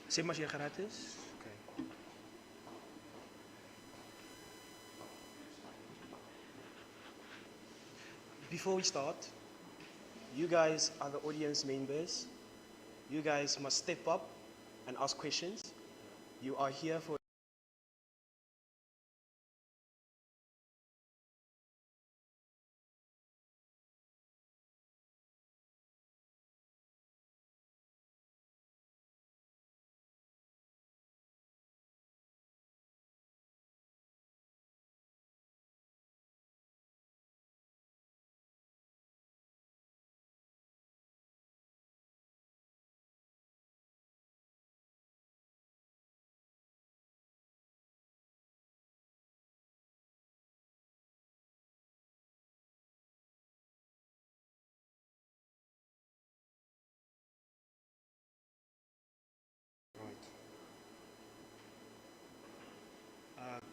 Sê maar as jy gereed is. Okay. Before we start, you guys are the audience members. You guys must step up and ask questions. You are here for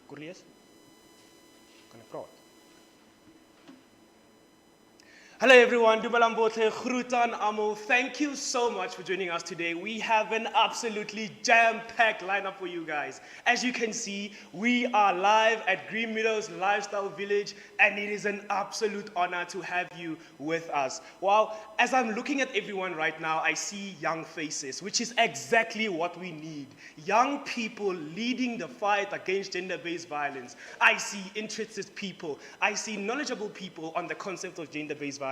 Corlieus, kan ek praat? Hello everyone, Dumelang botle, groetan almal. Thank you so much for joining us today. We have an absolutely jam-packed lineup for you guys. As you can see, we are live at Green Meadows Lifestyle Village, and it is an absolute honor to have you with us. Wow, as I'm looking at everyone right now, I see young faces, which is exactly what we need. Young people leading the fight against gender-based violence. I see interested people. I see knowledgeable people on the concept of gender-based violence.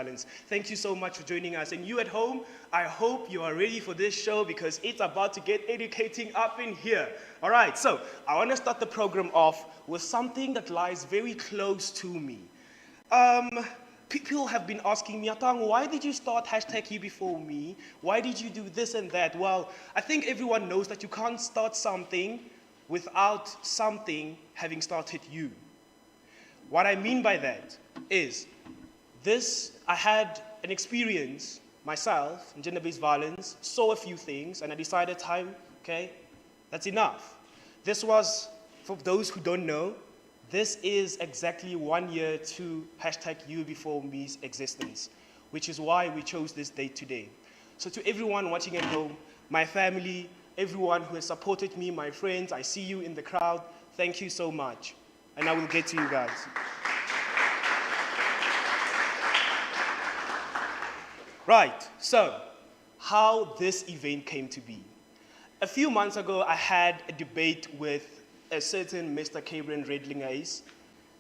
Thank you so much for joining us. And you at home, I hope you are ready for this show because it's about to get educating up in here. All right, so I want to start the program off with something that lies very close to me. People have been asking me, Atang, why did you start #Youbeforeme? Why did you do this and that? Well, I think everyone knows that you can't start something without something having started you. What I mean by that is, I had an experience myself in gender-based violence, saw a few things, and I decided okay, that's enough. This was, for those who don't know, this is exactly 1 year to #Youbeforeme's existence, which is why we chose this date today. So to everyone watching at home, my family, everyone who has supported me, my friends, I see you in the crowd, thank you so much. And I will get to you guys. Right, so how this event came to be. A few months ago, I had a debate with a certain Mr. Cabrin Redlinghuy's,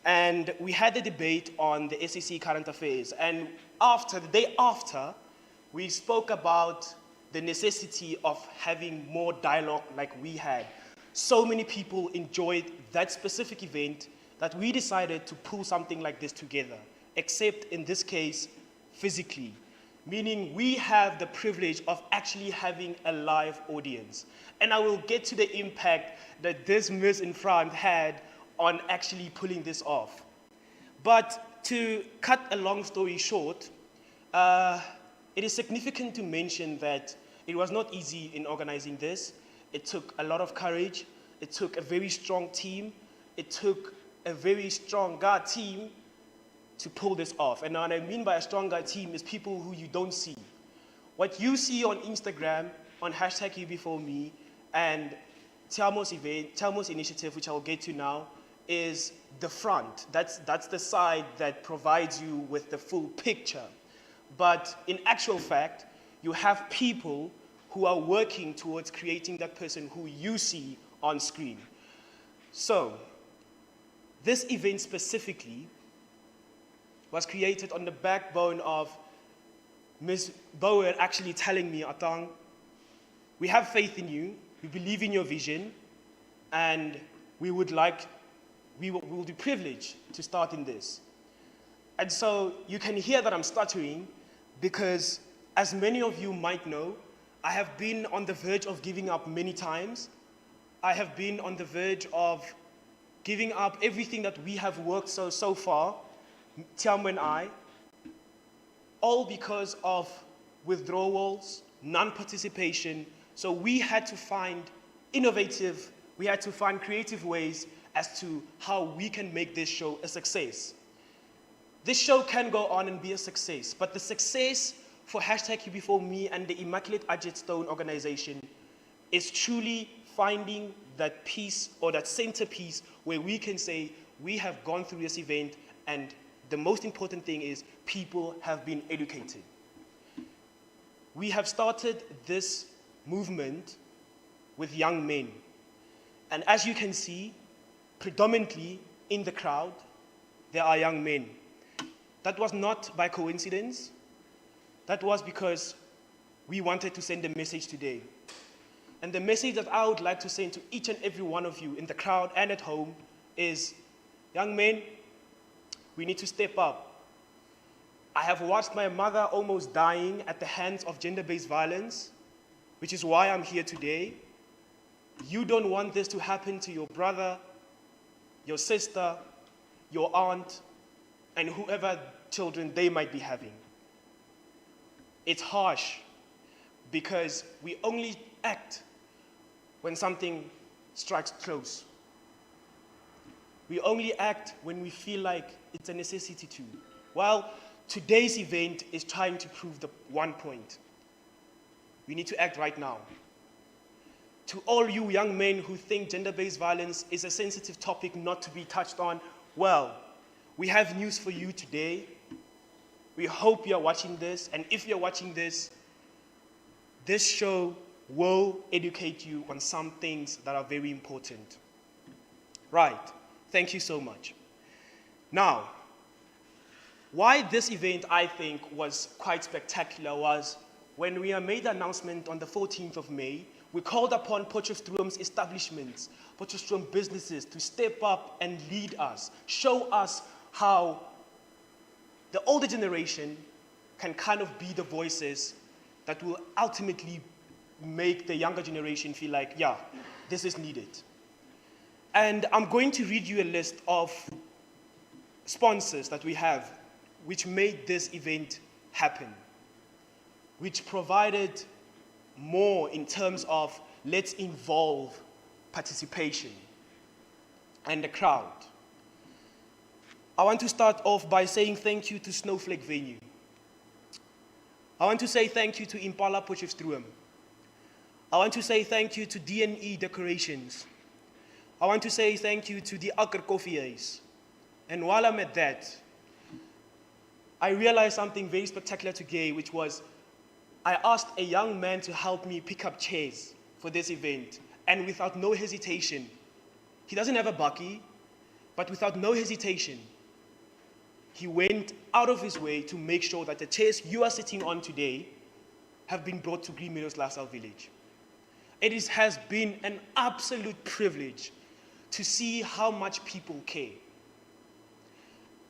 and we had a debate on the SEC current affairs. And the day after, we spoke about the necessity of having more dialogue like we had. So many people enjoyed that specific event that we decided to pull something like this together, except in this case, physically. Meaning we have the privilege of actually having a live audience. And I will get to the impact that this Miss in front had on actually pulling this off. But to cut a long story short, it is significant to mention that it was not easy in organizing this. It took a lot of courage. It took a very strong team. It took a very strong team to pull this off. And what I mean by a stronger team is people who you don't see. What you see on Instagram, on #Youbeforeme, and Tshiamo's initiative, which I'll get to now, is the front. That's the side that provides you with the full picture. But in actual fact, you have people who are working towards creating that person who you see on screen. So, this event specifically was created on the backbone of Ms. Bouwer actually telling me, Atang, we have faith in you, we believe in your vision, and we will be privileged to start in this. And so you can hear that I'm stuttering because, as many of you might know, I have been on the verge of giving up many times. I have been on the verge of giving up everything that we have worked so far, Tshiamo and I, all because of withdrawals, non-participation. So we had to find creative ways as to how we can make this show a success. This show can go on and be a success, but the success for #Youbeforeme and the Immaculate Ajet Stone organization is truly finding that piece or that centerpiece where we can say we have gone through this event, and the most important thing is people have been educated. We have started this movement with young men. And as you can see, predominantly in the crowd, there are young men. That was not by coincidence. That was because we wanted to send a message today. And the message that I would like to send to each and every one of you in the crowd and at home is, young men, we need to step up. I have watched my mother almost dying at the hands of gender-based violence, which is why I'm here today. You don't want this to happen to your brother, your sister, your aunt, and whoever children they might be having. It's harsh because we only act when something strikes close. We only act when we feel like it's a necessity to. Well, today's event is trying to prove the one point. We need to act right now. To all you young men who think gender-based violence is a sensitive topic not to be touched on, well, we have news for you today. We hope you're watching this, and if you're watching this, this show will educate you on some things that are very important. Right, thank you so much. Now, why this event, I think, was quite spectacular was when we made the announcement on the 14th of May, we called upon Potchefstroom's establishments, Potchefstroom businesses to step up and lead us, show us how the older generation can kind of be the voices that will ultimately make the younger generation feel like, yeah, this is needed. And I'm going to read you a list of sponsors that we have which made this event happen, which provided more in terms of let's involve participation and the crowd. I want to start off by saying thank you to Snowflake Venue. I want to say thank you to Impala Potchefstroom. I want to say thank you to D&E Decorations. I want to say thank you to the Agricoffees. And while I'm at that, I realized something very spectacular today, which was I asked a young man to help me pick up chairs for this event, and without no hesitation, he doesn't have a bakkie, but without no hesitation, he went out of his way to make sure that the chairs you are sitting on today have been brought to Green Meadows Lifestyle Village. It has been an absolute privilege to see how much people care.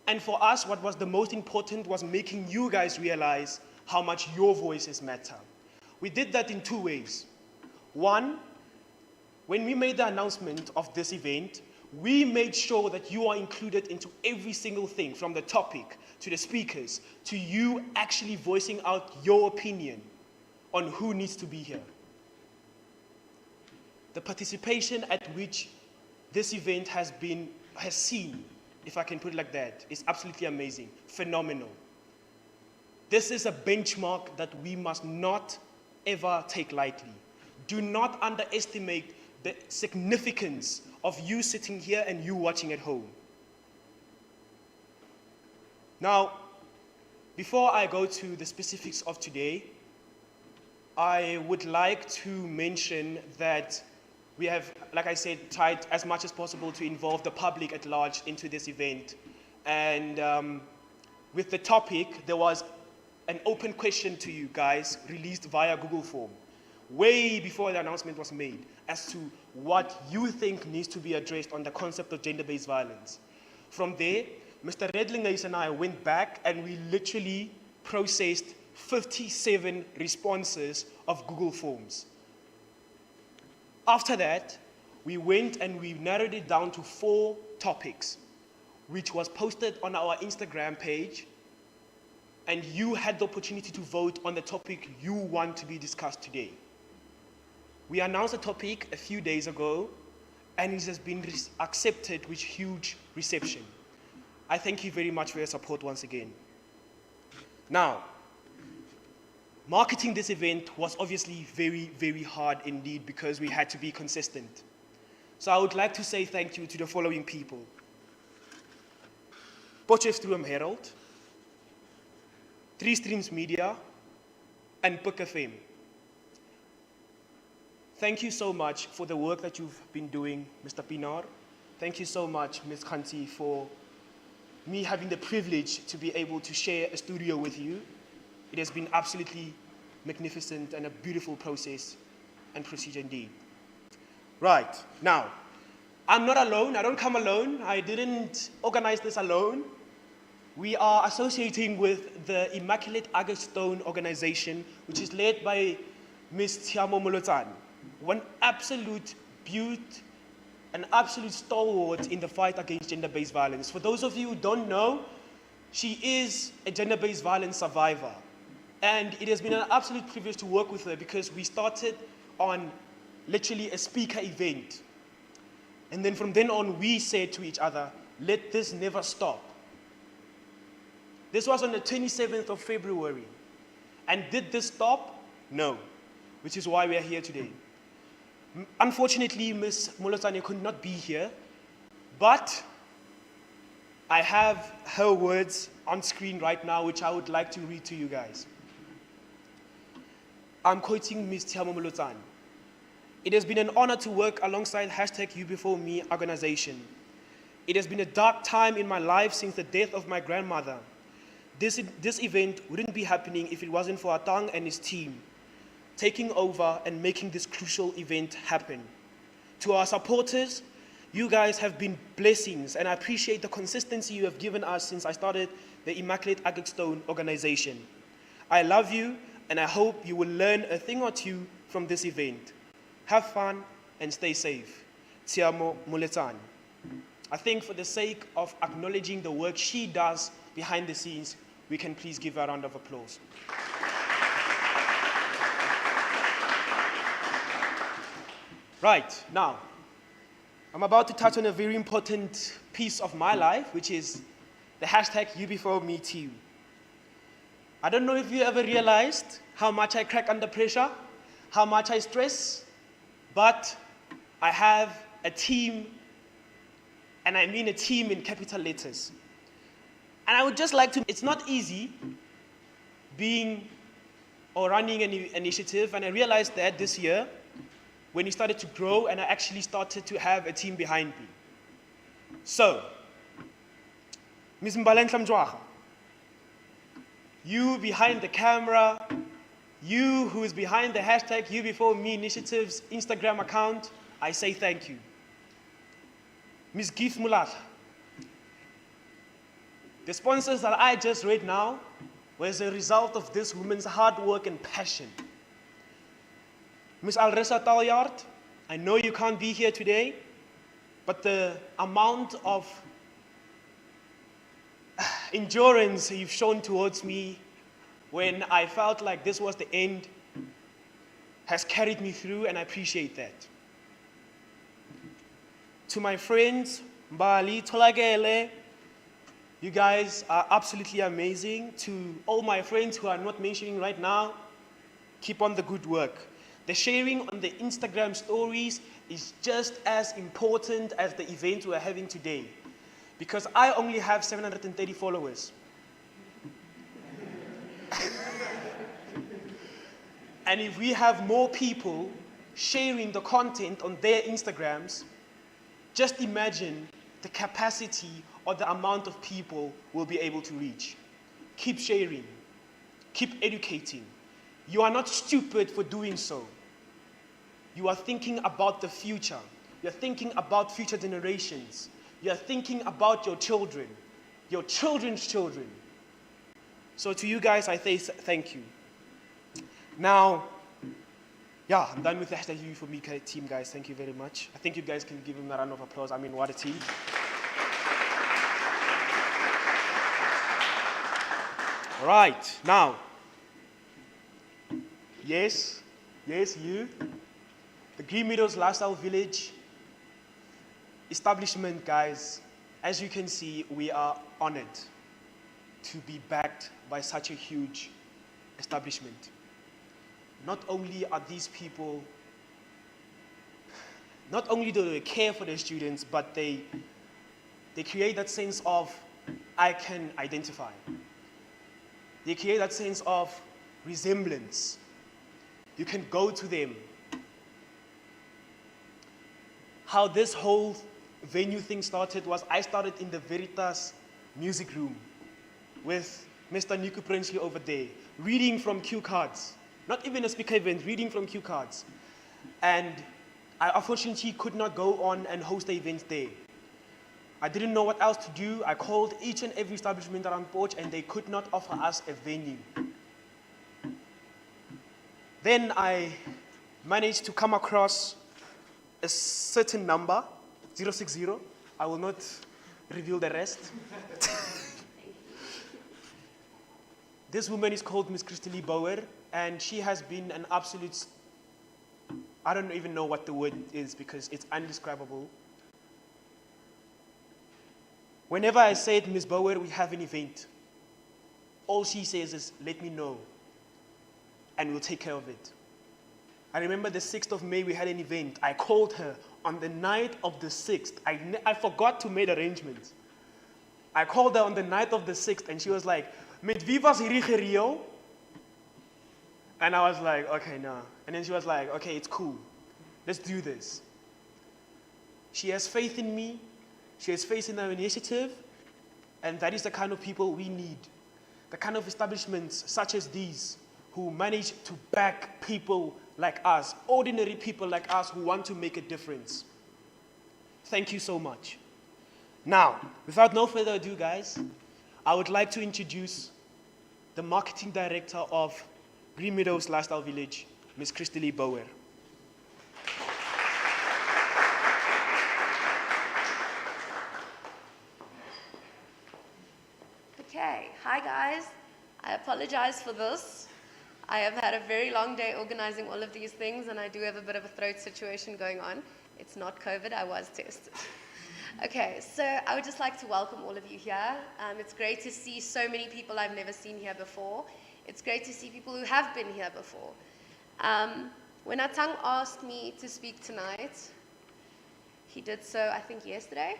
And for us, what was the most important was making you guys realize how much your voices matter. We did that in two ways. One, when we made the announcement of this event, we made sure that you are included into every single thing, from the topic, to the speakers, to you actually voicing out your opinion on who needs to be here. The participation at which this event has seen, if I can put it like that, is absolutely amazing, phenomenal. This is a benchmark that we must not ever take lightly. Do not underestimate the significance of you sitting here and you watching at home. Now, before I go to the specifics of today, I would like to mention that we have, like I said, tried as much as possible to involve the public at large into this event. And with the topic, there was an open question to you guys released via Google Form, way before the announcement was made, as to what you think needs to be addressed on the concept of gender-based violence. From there, Mr. Geldenhuys and I went back and we literally processed 57 responses of Google Forms. After that, we went and we narrowed it down to 4 topics, which was posted on our Instagram page, and you had the opportunity to vote on the topic you want to be discussed today. We announced the topic a few days ago, and it has been accepted with huge reception. I thank you very much for your support once again. Now, Marketing this event was obviously very, very hard indeed because we had to be consistent. So I would like to say thank you to the following people. Potchefstroom Herald, 3 Streams Media, and Pouka. Thank you so much for the work that you've been doing, Mr. Pinar. Thank you so much, Ms. Khanti, for me having the privilege to be able to share a studio with you. It has been absolutely magnificent and a beautiful process and procedure indeed. Right, now, I'm not alone. I don't come alone. I didn't organize this alone. We are associating with the Immaculate Agate Stone organization, which is led by Ms. Tshiamo Moletsane, one absolute beaut, an absolute stalwart in the fight against gender-based violence. For those of you who don't know, she is a gender-based violence survivor. And it has been an absolute privilege to work with her because we started on literally a speaker event. And then from then on, we said to each other, let this never stop. This was on the 27th of February. And did this stop? No, which is why we are here today. Unfortunately, Ms. Moletsane could not be here, but I have her words on screen right now, which I would like to read to you guys. I'm quoting Ms. Tshiamo Moletsane. It has been an honor to work alongside #Youbeforeme organization. It has been a dark time in my life since the death of my grandmother. This event wouldn't be happening if it wasn't for Atang and his team taking over and making this crucial event happen. To our supporters, you guys have been blessings, and I appreciate the consistency you have given us since I started the Immaculate Agate Stone organization. I love you, and I hope you will learn a thing or two from this event. Have fun and stay safe. Tshiamo Moletsane. I think for the sake of acknowledging the work she does behind the scenes, we can please give her a round of applause. Right, now, I'm about to touch on a very important piece of my life, which is the #Youbeforeme. I don't know if you ever realized how much I crack under pressure, how much I stress, but I have a team, and I mean a team in capital letters. And I would just like to, it's not easy being or running an initiative, and I realized that this year, when it started to grow and I actually started to have a team behind me. So, Ms. Mbali Mjwara, you behind the camera, you who is behind the #Youbeforeme initiative's Instagram account, I say thank you. Ms. Mohlala, the sponsors that I just read now was a result of this woman's hard work and passion. Ms. Elrissa Taljaard, I know you can't be here today, but the amount of endurance you've shown towards me when I felt like this was the end has carried me through, and I appreciate that. To my friends, Mbali, Tolagele, you guys are absolutely amazing. To all my friends who are not mentioning right now, keep on the good work. The sharing on the Instagram stories is just as important as the event we're having today, because I only have 730 followers. And if we have more people sharing the content on their Instagrams, just imagine the capacity or the amount of people we'll be able to reach. Keep sharing. Keep educating. You are not stupid for doing so. You are thinking about the future. You're thinking about future generations. You're thinking about your children, your children's children. So to you guys, I say thank you. Now, yeah, I'm done with the #Youbeforeme team, guys. Thank you very much. I think you guys can give them a round of applause. I mean, what a team. All right, now, yes, you. The Green Meadows Lifestyle Village establishment, guys, as you can see, we are honored to be backed by such a huge establishment. not only are these people, not only do they care for their students, but they create that sense of, I can identify. They create that sense of resemblance. You can go to them. How this whole venue thing started was I started in the Veritas music room with Mr. Nico Princely over there, reading from cue cards. Not even a speaker event, reading from cue cards. And I unfortunately could not go on and host the event there. I didn't know what else to do. I called each and every establishment around Potch and they could not offer us a venue. Then I managed to come across a certain number, 060. I will not reveal the rest. This woman is called Miss Christely Bouwer, and she has been an absolute, I don't even know what the word is because it's indescribable. Whenever I say to Ms. Bouwer, we have an event, all she says is, let me know, and we'll take care of it. I remember the 6th of May, we had an event. I called her on the night of the 6th. I forgot to make arrangements. I called her on the night of the 6th, and she was like, met wie was hierdie gereël? And I was like, okay, no. And then she was like, okay, it's cool. Let's do this. She has faith in me. She has faith in our initiative. And that is the kind of people we need. The kind of establishments such as these who manage to back people like us, ordinary people like us who want to make a difference. Thank you so much. Now, without no further ado, guys, I would like to introduce the marketing director of Green Meadows Lifestyle Village, Ms. Christely Bouwer. Okay, hi guys. I apologize for this. I have had a very long day organizing all of these things, and I do have a bit of a throat situation going on. It's not COVID, I was tested. Okay, so I would just like to welcome all of you here. It's great to see so many people I've never seen here before. It's great to see people who have been here before. When Atang asked me to speak tonight, he did so, I think, yesterday.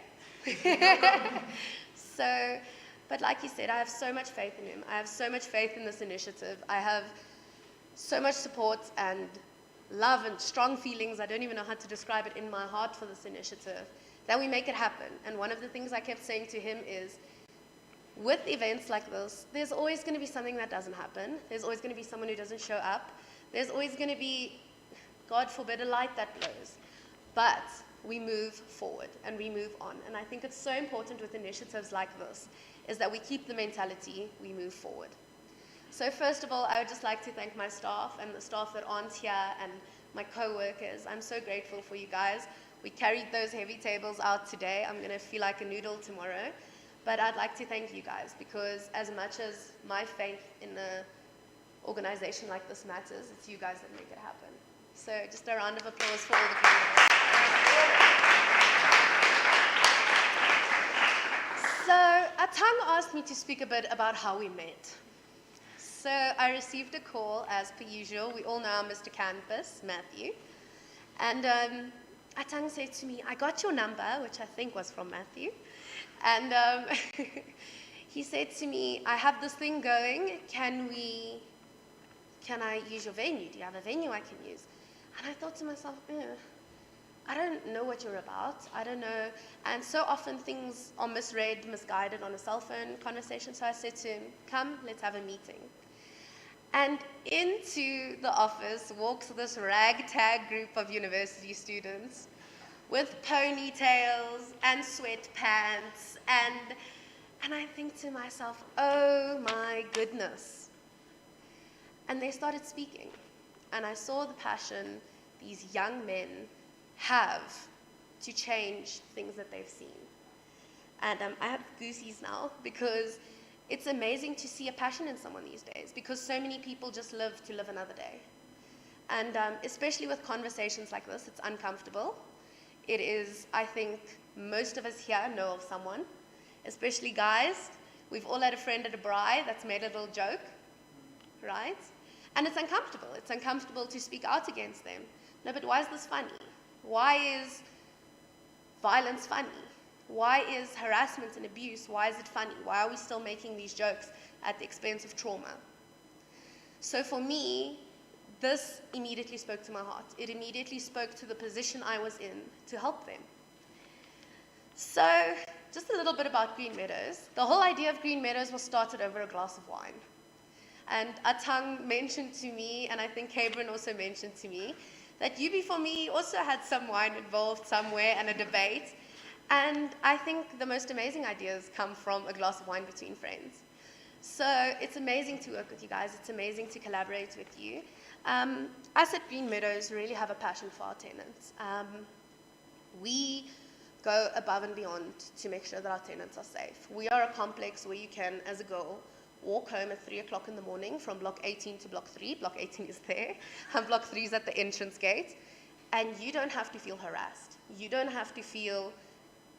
But like he said, I have so much faith in him. I have so much faith in this initiative. I have so much support and love and strong feelings, I don't even know how to describe it, in my heart for this initiative, that we make it happen. And one of the things I kept saying to him is, with events like this, there's always going to be something that doesn't happen. There's always going to be someone who doesn't show up. There's always going to be, God forbid, a light that blows. But we move forward and we move on. And I think it's so important with initiatives like this, is that we keep the mentality, we move forward. So first of all, I would just like to thank my staff and the staff that aren't here and my co-workers. I'm so grateful for you guys. We carried those heavy tables out today. I'm going to feel like a noodle tomorrow. But I'd like to thank you guys, because as much as my faith in an organization like this matters, it's you guys that make it happen. So just a round of applause for all the people. So Atang asked me to speak a bit about how we met. So I received a call, as per usual. We all know our Mr. Campus, Matthew. And Atang said to me, I got your number, which I think was from Matthew. And he said to me, I have this thing going. Can I use your venue? Do you have a venue I can use? And I thought to myself, I don't know what you're about. I don't know. And so often things are misread, misguided on a cell phone conversation. So I said to him, come, let's have a meeting. And into the office walks this ragtag group of university students with ponytails and sweatpants. And I think to myself, oh my goodness. And they started speaking. And I saw the passion these young men have to change things that they've seen. And I have goosies now, because it's amazing to see a passion in someone these days, because so many people just live to live another day. And especially with conversations like this, it's uncomfortable. It is, I think, most of us here know of someone, especially guys. We've all had a friend at a braai that's made a little joke, right? And it's uncomfortable. It's uncomfortable to speak out against them. No, but why is this funny? Why is violence funny? Why is harassment and abuse, why is it funny? Why are we still making these jokes at the expense of trauma? So for me, this immediately spoke to my heart. It immediately spoke to the position I was in to help them. So just a little bit about Green Meadows. The whole idea of Green Meadows was started over a glass of wine. And Atang mentioned to me, and I think Cabrin also mentioned to me, that Youbeforeme also had some wine involved somewhere and a debate. And I think the most amazing ideas come from a glass of wine between friends. So it's amazing to work with you guys. It's amazing to collaborate with you. Us at Green Meadows really have a passion for our tenants. We go above and beyond to make sure that our tenants are safe. We are a complex where you can, as a girl, walk home at 3 o'clock in the morning from block 18 to block 3. Block 18 is there, and block 3 is at the entrance gate. And you don't have to feel harassed. You don't have to feel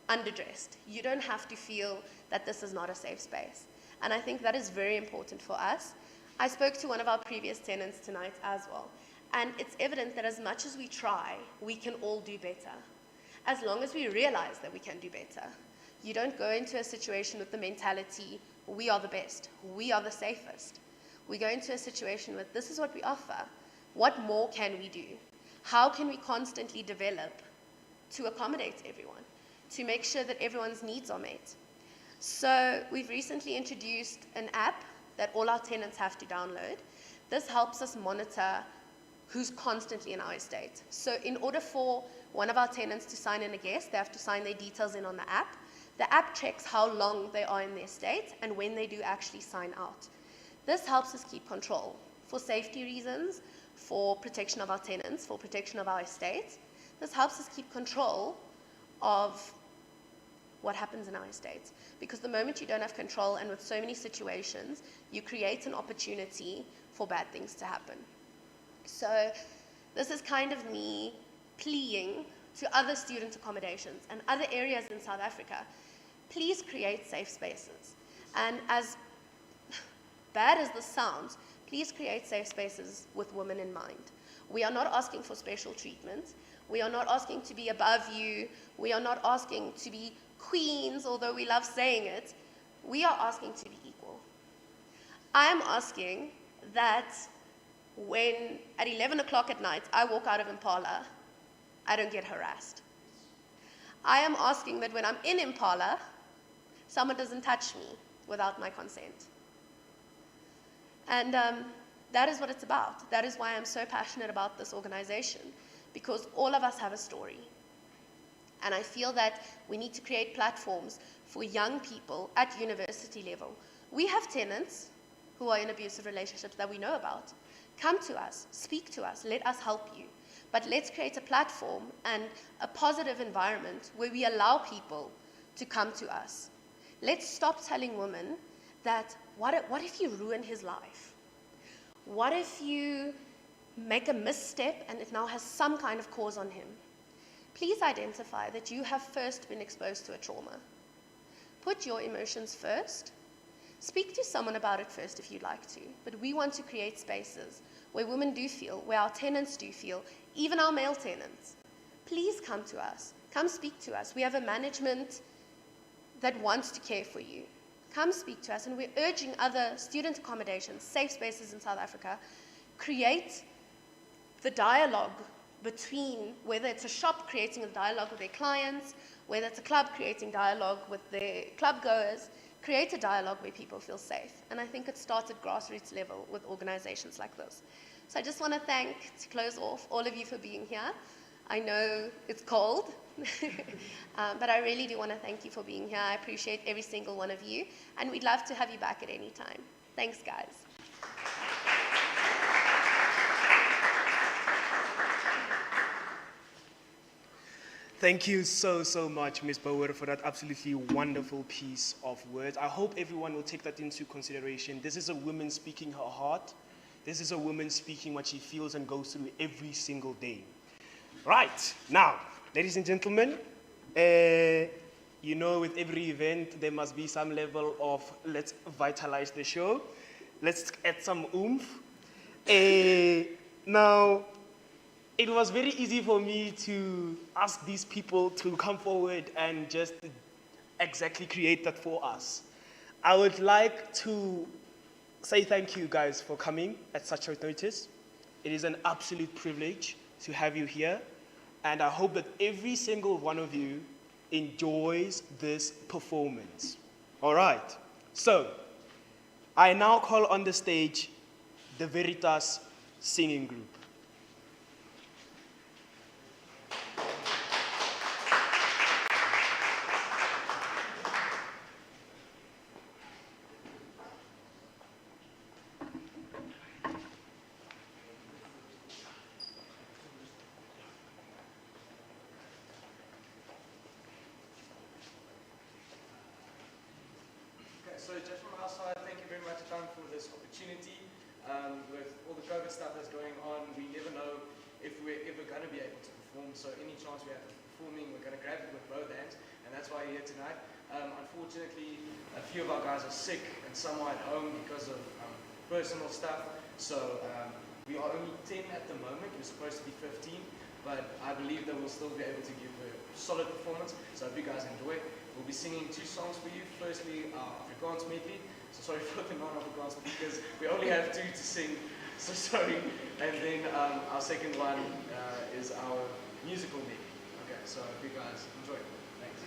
underdressed. You don't have to feel that this is not a safe space. And I think that is very important for us. I spoke to one of our previous tenants tonight as well. And it's evident that as much as we try, we can all do better. As long as we realize that we can do better. You don't go into a situation with the mentality, we are the best, we are the safest. We go into a situation with, this is what we offer. What more can we do? How can we constantly develop to accommodate everyone, to make sure that everyone's needs are met? So we've recently introduced an app that all our tenants have to download. This helps us monitor who's constantly in our estate. So in order for one of our tenants to sign in a guest, they have to sign their details in on the app. The app checks how long they are in the estate and when they do actually sign out. This helps us keep control for safety reasons, for protection of our tenants, for protection of our estate. This helps us keep control of what happens in our estates. Because the moment you don't have control, and with so many situations, you create an opportunity for bad things to happen. So this is kind of me pleading to other student accommodations and other areas in South Africa, please create safe spaces. And as bad as this sounds, please create safe spaces with women in mind. We are not asking for special treatment. We are not asking to be above you. We are not asking to be queens, although we love saying it. We are asking to be equal. I am asking that when at 11 o'clock at night I walk out of Impala, I don't get harassed. I am asking that when I'm in Impala, someone doesn't touch me without my consent. And that is what it's about. That is why I'm so passionate about this organization, because all of us have a story. And I feel that we need to create platforms for young people at university level. We have tenants who are in abusive relationships that we know about. Come to us, speak to us, let us help you. But let's create a platform and a positive environment where we allow people to come to us. Let's stop telling women that, what if you ruin his life? What if you make a misstep and it now has some kind of cause on him? Please identify that you have first been exposed to a trauma. Put your emotions first. Speak to someone about it first if you'd like to. But we want to create spaces where women do feel, where our tenants do feel, even our male tenants. Please come to us. Come speak to us. We have a management that wants to care for you. Come speak to us. And we're urging other student accommodations, safe spaces in South Africa, create the dialogue between, whether it's a shop creating a dialogue with their clients, whether it's a club creating dialogue with their club goers, create a dialogue where people feel safe. And I think it starts at grassroots level with organizations like this. So I just want to thank, to close off, all of you for being here. I know it's cold, but I really do want to thank you for being here. I appreciate every single one of you, and we'd love to have you back at any time. Thanks, guys. Thank you so much, Ms. Bouwer, for that absolutely wonderful piece of words. I hope everyone will take that into consideration. This is a woman speaking her heart. This is a woman speaking what she feels and goes through every single day. Right, now, ladies and gentlemen, you know, with every event, there must be some level of let's vitalize the show. Let's add some oomph. Now, it was very easy for me to ask these people to come forward and just exactly create that for us. I would like to say thank you guys for coming at such short notice. It is an absolute privilege to have you here, and I hope that every single one of you enjoys this performance. All right, so I now call on the stage the Veritas singing group. So just from our side, thank you very much, Atang, for this opportunity. With all the COVID stuff that's going on, we never know if we're ever going to be able to perform. So any chance we have of performing, we're going to grab it with both hands, and that's why you're here tonight. Unfortunately, a few of our guys are sick and some are at home because of personal stuff. So we are only 10 at the moment. We're supposed to be 15, but I believe that we'll still be able to give a solid performance. So I hope you guys enjoy. We'll be singing 2 songs for you. Firstly, our Afrikaans medley. So sorry for the non-Afrikaans speakers. We only have 2 to sing, so sorry. And then our second one is our musical medley. Okay, so I hope you guys enjoy. Thanks.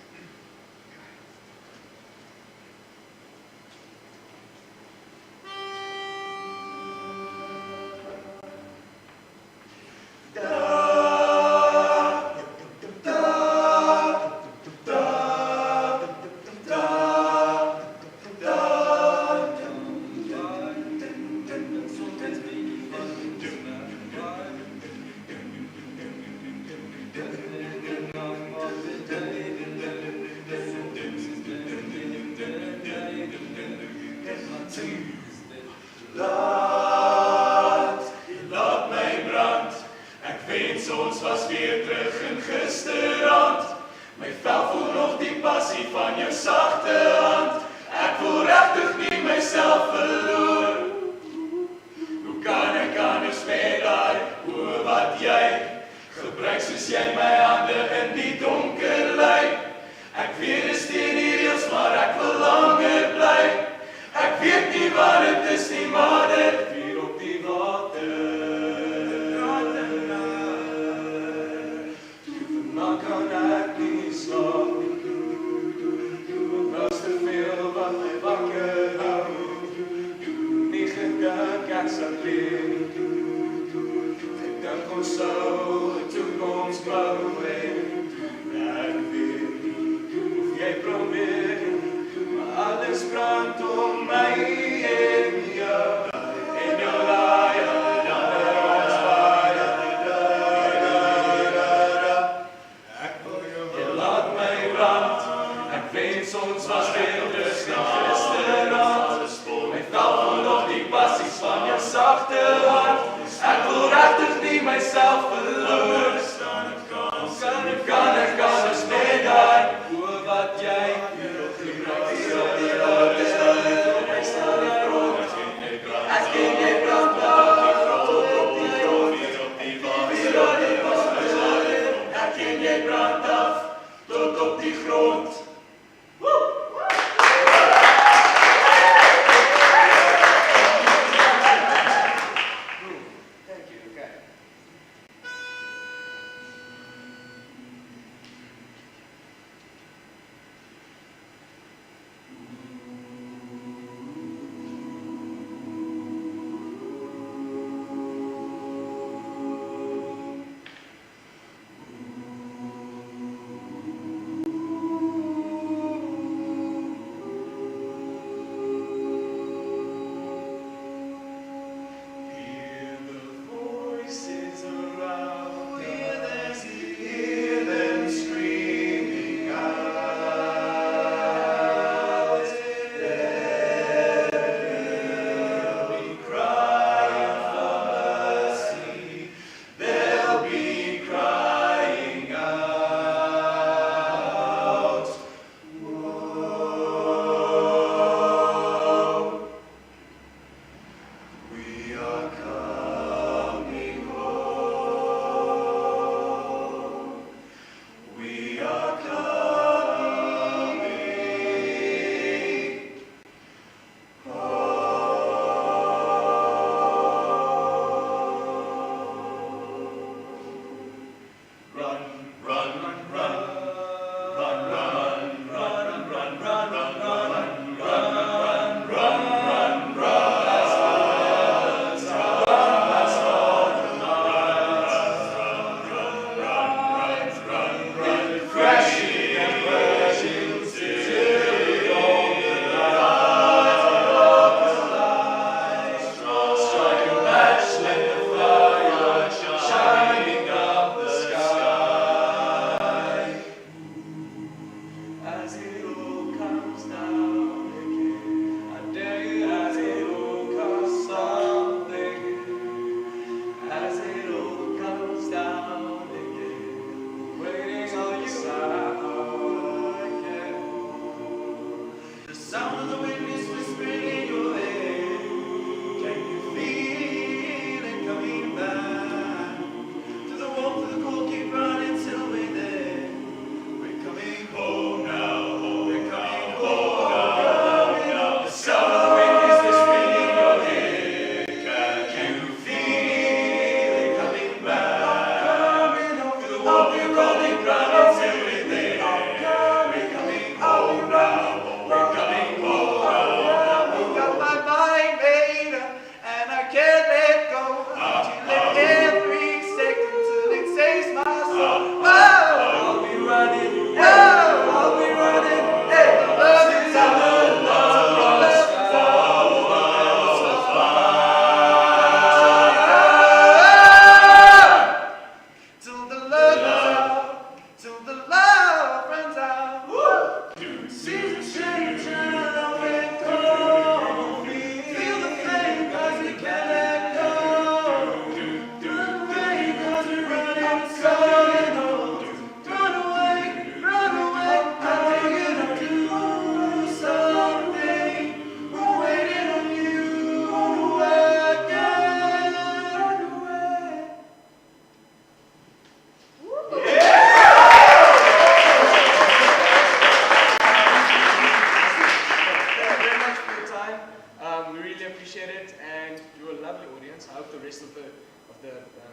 hope the rest of the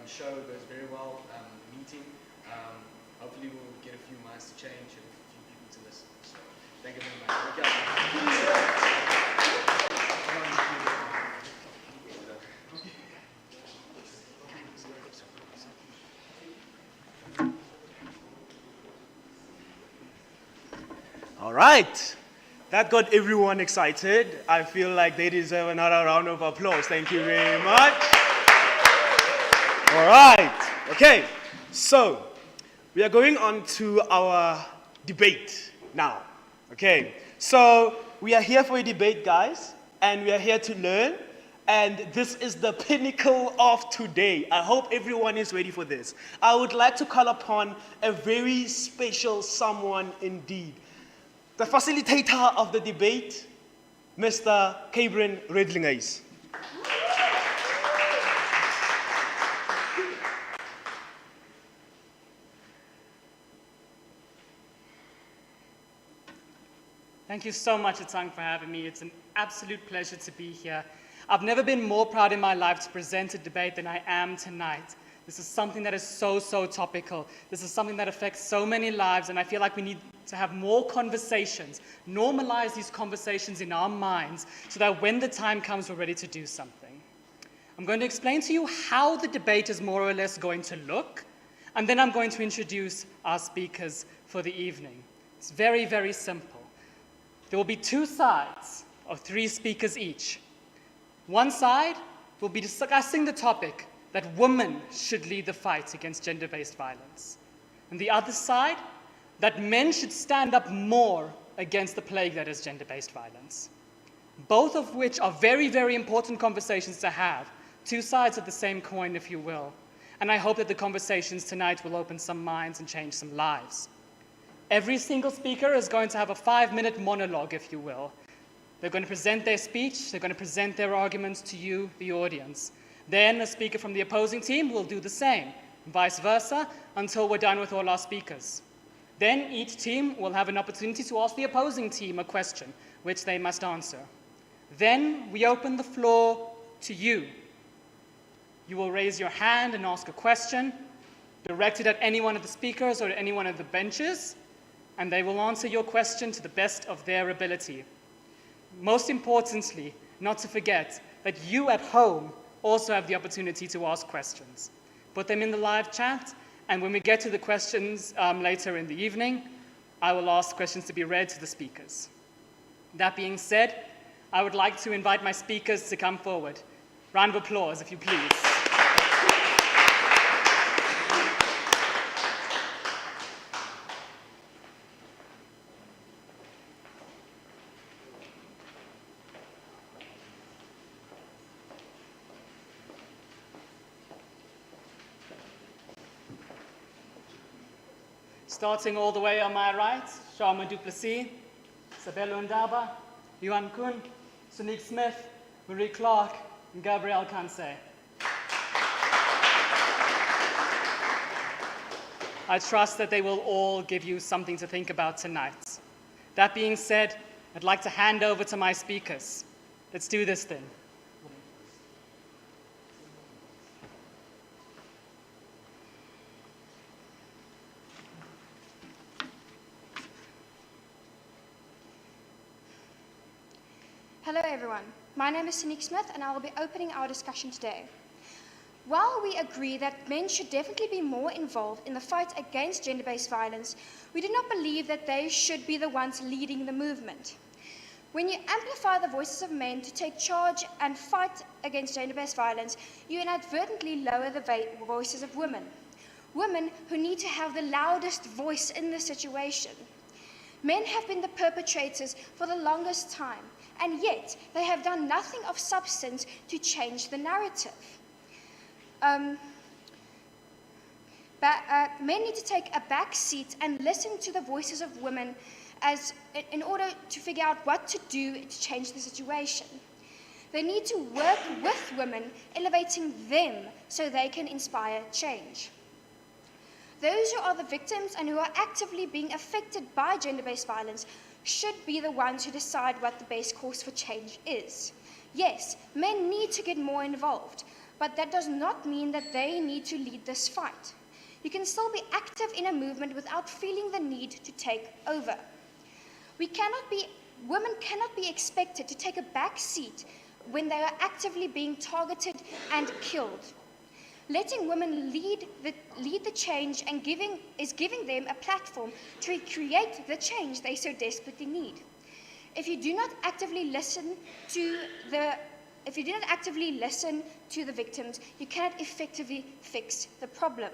show goes very well. The meeting. Hopefully we'll get a few minds to change and a few people to listen. So thank you very much. All right. That got everyone excited. I feel like they deserve another round of applause. Thank you very much. All right. Okay. So we are going on to our debate now. Okay. So we are here for a debate, guys, and we are here to learn. And this is the pinnacle of today. I hope everyone is ready for this. I would like to call upon a very special someone indeed. The facilitator of the debate, Mr. Cabrin Redlinghuyse. Thank you so much, Atang, for having me. It's an absolute pleasure to be here. I've never been more proud in my life to present a debate than I am tonight. This is something that is so topical. This is something that affects so many lives, and I feel like we need to have more conversations, normalize these conversations in our minds, so that when the time comes, we're ready to do something. I'm going to explain to you how the debate is more or less going to look, and then I'm going to introduce our speakers for the evening. It's very simple. There will be two sides of 3 speakers each. One side will be discussing the topic that women should lead the fight against gender-based violence. And the other side, that men should stand up more against the plague that is gender-based violence. Both of which are very important conversations to have. 2 sides of the same coin, if you will. And I hope that the conversations tonight will open some minds and change some lives. Every single speaker is going to have a 5-minute monologue, if you will. They're going to present their speech, they're going to present their arguments to you, the audience. Then a speaker from the opposing team will do the same, vice versa, until we're done with all our speakers. Then each team will have an opportunity to ask the opposing team a question, which they must answer. Then we open the floor to you. You will raise your hand and ask a question, directed at any one of the speakers or at any one of the benches, and they will answer your question to the best of their ability. Most importantly, not to forget that you at home also have the opportunity to ask questions. Put them in the live chat, and when we get to the questions later in the evening, I will ask questions to be read to the speakers. That being said, I would like to invite my speakers to come forward. Round of applause, if you please. Starting all the way on my right, Tshiamo Moletsane, Sabelo Ndaba, Yuan Kun, Sonique Smith, Marie Clark, and Gabrielle Kansé. I trust that they will all give you something to think about tonight. That being said, I'd like to hand over to my speakers. Let's do this then. Hello everyone, my name is Sonique Smith and I will be opening our discussion today. While we agree that men should definitely be more involved in the fight against gender-based violence, we do not believe that they should be the ones leading the movement. When you amplify the voices of men to take charge and fight against gender-based violence, you inadvertently lower the voices of women. Women who need to have the loudest voice in the situation. Men have been the perpetrators for the longest time, and yet they have done nothing of substance to change the narrative. Men need to take a back seat and listen to the voices of women in order to figure out what to do to change the situation. They need to work with women, elevating them so they can inspire change. Those who are the victims and who are actively being affected by gender-based violence should be the ones who decide what the best course for change is. Yes, men need to get more involved, but that does not mean that they need to lead this fight. You can still be active in a movement without feeling the need to take over. Women cannot be expected to take a back seat when they are actively being targeted and killed. Letting women lead the change and giving them a platform to create the change they so desperately need. If you do not actively listen to the victims, you cannot effectively fix the problem.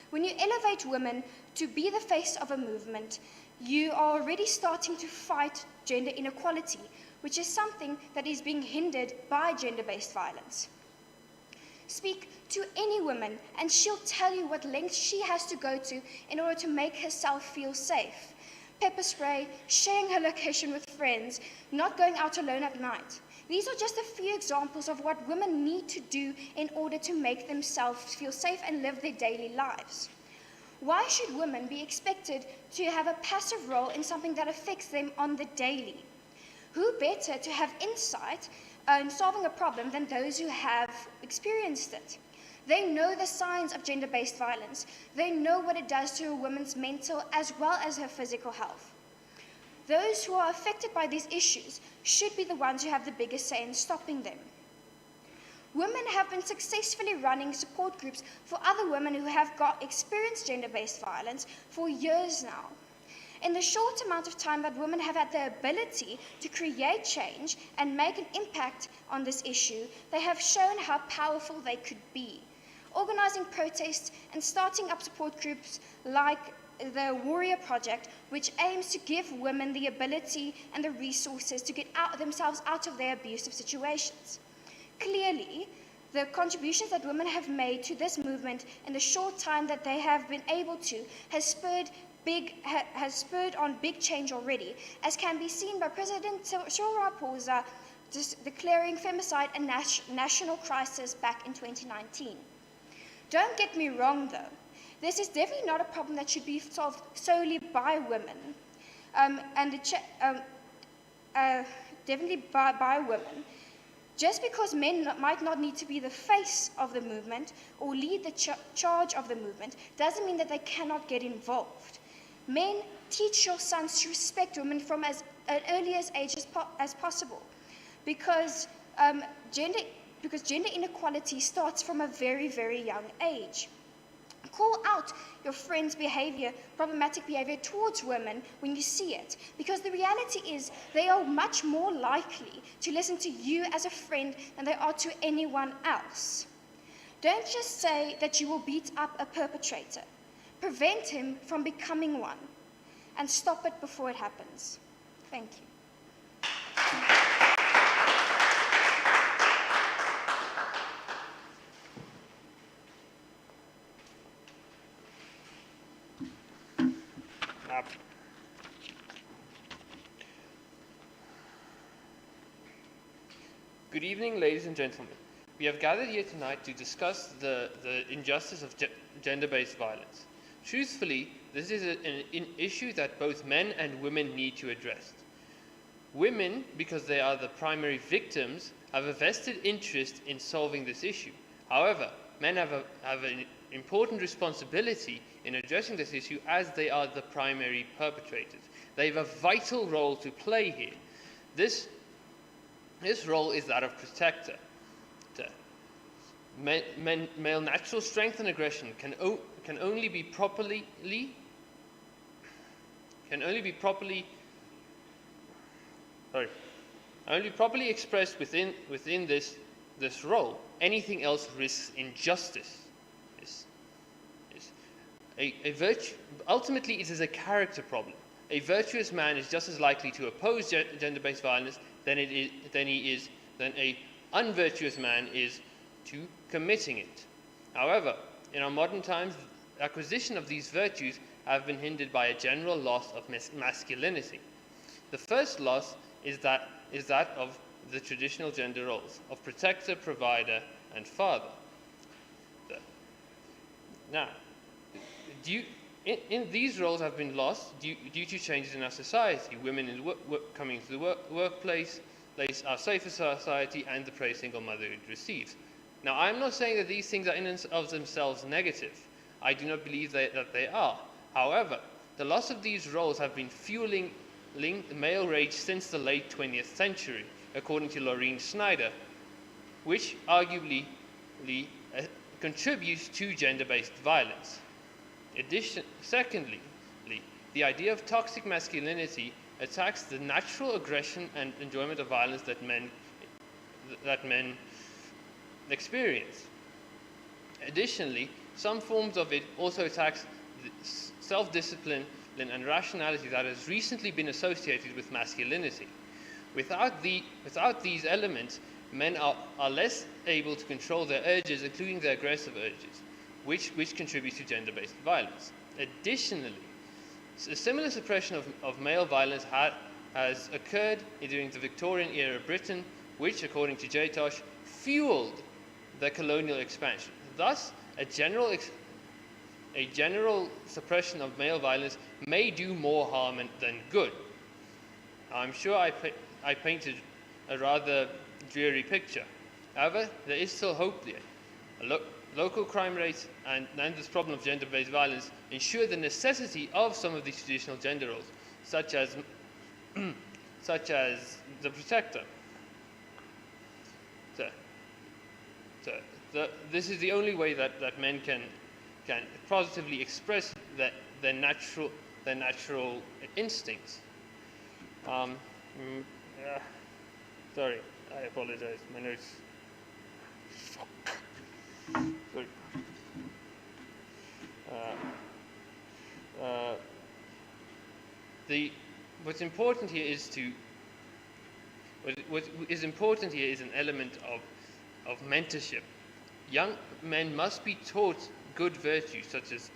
When you elevate women to be the face of a movement, you are already starting to fight gender inequality, which is something that is being hindered by gender-based violence. Speak to any woman and she'll tell you what lengths she has to go to in order to make herself feel safe. Pepper spray, sharing her location with friends, not going out alone at night. These are just a few examples of what women need to do in order to make themselves feel safe and live their daily lives. Why should women be expected to have a passive role in something that affects them on the daily? Who better to have insight in solving a problem than those who have experienced it? They know the signs of gender-based violence. They know what it does to a woman's mental as well as her physical health. Those who are affected by these issues should be the ones who have the biggest say in stopping them. Women have been successfully running support groups for other women who have experienced gender-based violence for years now. In the short amount of time that women have had the ability to create change and make an impact on this issue, they have shown how powerful they could be. Organizing protests and starting up support groups like the Warrior Project, which aims to give women the ability and the resources to get themselves out of their abusive situations. Clearly, the contributions that women have made to this movement in the short time that they have been able to has spurred on big change already, as can be seen by President Cyril Ramaphosa declaring femicide a national crisis back in 2019. Don't get me wrong though, this is definitely not a problem that should be solved solely by women, definitely by women. Just because men might not need to be the face of the movement or lead the charge of the movement doesn't mean that they cannot get involved. Men, teach your sons to respect women from as early as age as possible, because gender inequality starts from a very, very young age. Call out your friend's problematic behavior towards women when you see it, because the reality is they are much more likely to listen to you as a friend than they are to anyone else. Don't just say that you will beat up a perpetrator. Prevent him from becoming one, and stop it before it happens. Thank you. Good evening, ladies and gentlemen. We have gathered here tonight to discuss the injustice of gender-based violence. Truthfully, this is an issue that both men and women need to address. Women, because they are the primary victims, have a vested interest in solving this issue. However, men have an important responsibility in addressing this issue, as they are the primary perpetrators. They have a vital role to play here. This role is that of protector. Male natural strength and aggression can only be properly expressed within this role. Anything else risks injustice. A virtue, ultimately, it is a character problem. A virtuous man is just as likely to oppose gender-based violence than a unvirtuous man is to committing it. However, in our modern times, the acquisition of these virtues have been hindered by a general loss of masculinity. The first loss is that of the traditional gender roles of protector, provider, and father. Now, these roles have been lost due to changes in our society. Women coming to the workplace, our safer society, and the praise single motherhood receives. Now, I'm not saying that these things are in and of themselves negative. I do not believe that they are. However, the loss of these roles have been fueling male rage since the late 20th century, according to Laureen Snyder, which arguably contributes to gender-based violence. Secondly, the idea of toxic masculinity attacks the natural aggression and enjoyment of violence that men experience. Additionally, some forms of it also attacks the self-discipline and rationality that has recently been associated with masculinity. Without these elements, men are less able to control their urges, including their aggressive urges, which contributes to gender-based violence. Additionally, a similar suppression of male violence has occurred during the Victorian era Britain, which, according to Jatosh, fueled the colonial expansion. Thus, a general suppression of male violence may do more harm than good. I'm sure I painted a rather dreary picture. However, there is still hope there. Local crime rates and this problem of gender-based violence ensure the necessity of some of these traditional gender roles, such as the protector. This is the only way that men can positively express their natural instincts. Sorry, I apologize. My notes. Sorry. What's important here is an element of mentorship. Young men must be taught good virtues such as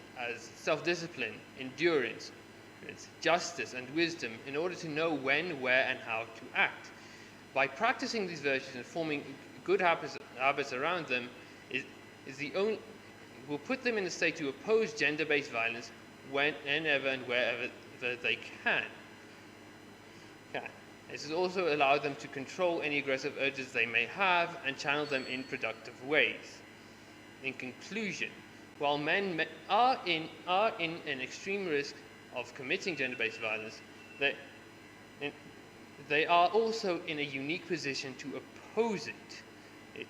self-discipline, endurance, justice, and wisdom in order to know when, where, and how to act. By practicing these virtues and forming good habits around them will put them in a state to oppose gender-based violence whenever and wherever they can. This has also allowed them to control any aggressive urges they may have and channel them in productive ways. In conclusion, while men are in an extreme risk of committing gender-based violence, they are also in a unique position to oppose it.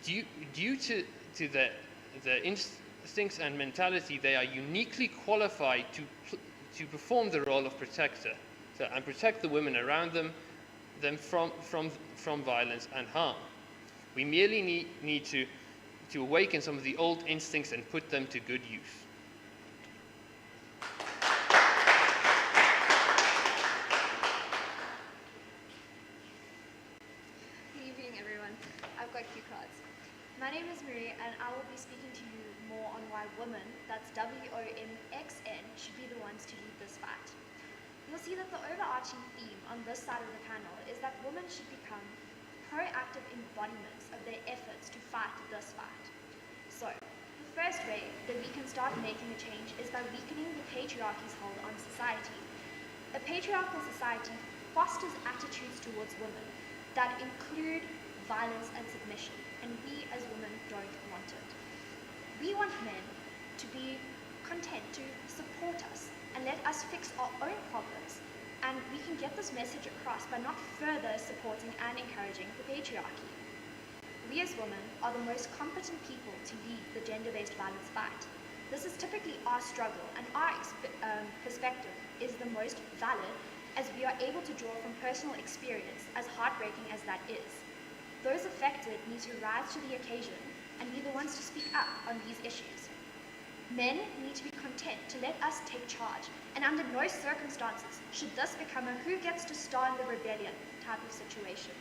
Due to their instincts and mentality, they are uniquely qualified to perform the role of protector and protect the women around them from violence and harm. We merely need to awaken some of the old instincts and put them to good use. Good evening, everyone. I've got cue cards. My name is Marie, and I will be speaking to you more on why women, that's WOMXN, should be the ones to lead this fight. You'll see that the overarching theme on this side of the panel is that women should become proactive embodiments of their efforts to fight this fight. So, the first way that we can start making a change is by weakening the patriarchy's hold on society. A patriarchal society fosters attitudes towards women that include violence and submission, and we as women don't want it. We want men to be content to support us and let us fix our own problems, and we can get this message across by not further supporting and encouraging the patriarchy. We as women are the most competent people to lead the gender-based violence fight. This is typically our struggle, and our perspective is the most valid as we are able to draw from personal experience, as heartbreaking as that is. Those affected need to rise to the occasion and be the ones to speak up on these issues. Men need to be content to let us take charge, and under no circumstances should this become a who gets to start the rebellion type of situation.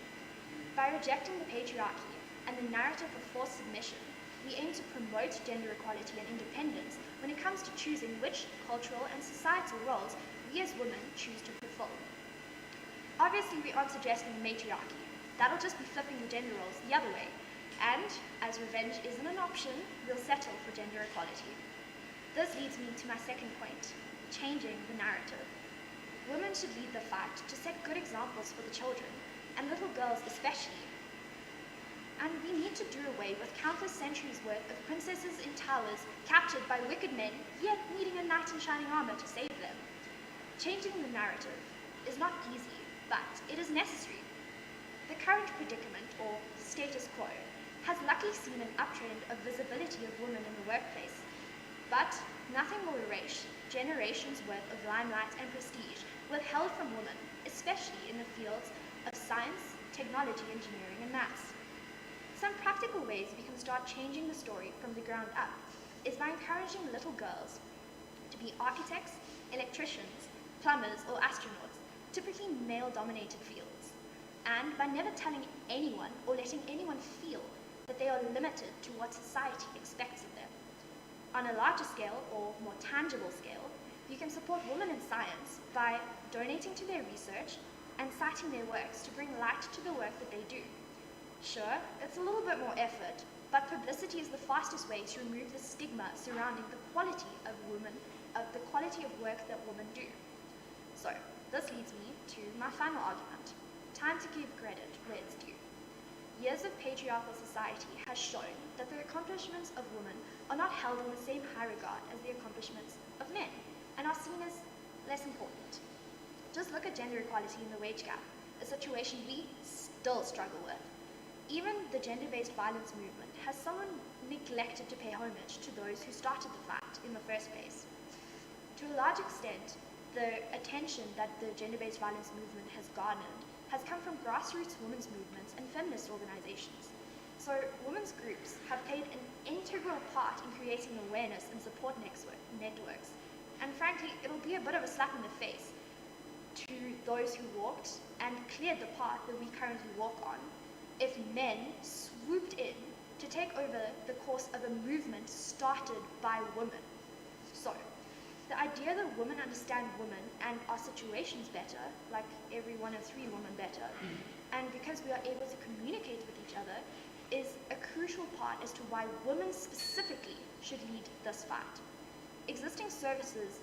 By rejecting the patriarchy and the narrative of forced submission, we aim to promote gender equality and independence when it comes to choosing which cultural and societal roles we as women choose to fulfill. Obviously, we aren't suggesting a matriarchy. That'll just be flipping the gender roles the other way. And, as revenge isn't an option, we'll settle for gender equality. This leads me to my second point, changing the narrative. Women should lead the fight to set good examples for the children, and little girls especially. And we need to do away with countless centuries worth of princesses in towers captured by wicked men, yet needing a knight in shining armor to save them. Changing the narrative is not easy, but it is necessary. The current predicament, or status quo, has luckily seen an uptrend of visibility of women in the workplace. But nothing will erase generations worth of limelight and prestige withheld from women, especially in the fields of science, technology, engineering, and maths. Some practical ways we can start changing the story from the ground up is by encouraging little girls to be architects, electricians, plumbers, or astronauts, typically male-dominated fields, and by never telling anyone or letting anyone feel that they are limited to what society expects of them. On a larger scale, or more tangible scale, you can support women in science by donating to their research and citing their works to bring light to the work that they do. Sure, it's a little bit more effort, but publicity is the fastest way to remove the stigma surrounding the quality of work that women do. So, this leads me to my final argument. Time to give credit where it's due. Years of patriarchal society has shown that the accomplishments of women are not held in the same high regard as the accomplishments of men, and are seen as less important. Just look at gender equality in the wage gap, a situation we still struggle with. Even the gender-based violence movement has somewhat neglected to pay homage to those who started the fight in the first place. To a large extent, the attention that the gender-based violence movement has garnered has come from grassroots women's movements and feminist organizations. So women's groups have played an integral part in creating awareness and support networks. And frankly, it'll be a bit of a slap in the face to those who walked and cleared the path that we currently walk on if men swooped in to take over the course of a movement started by women. So, the idea that women understand women and our situations better, like every one of three women better, and because we are able to communicate with each other, is a crucial part as to why women specifically should lead this fight. Existing services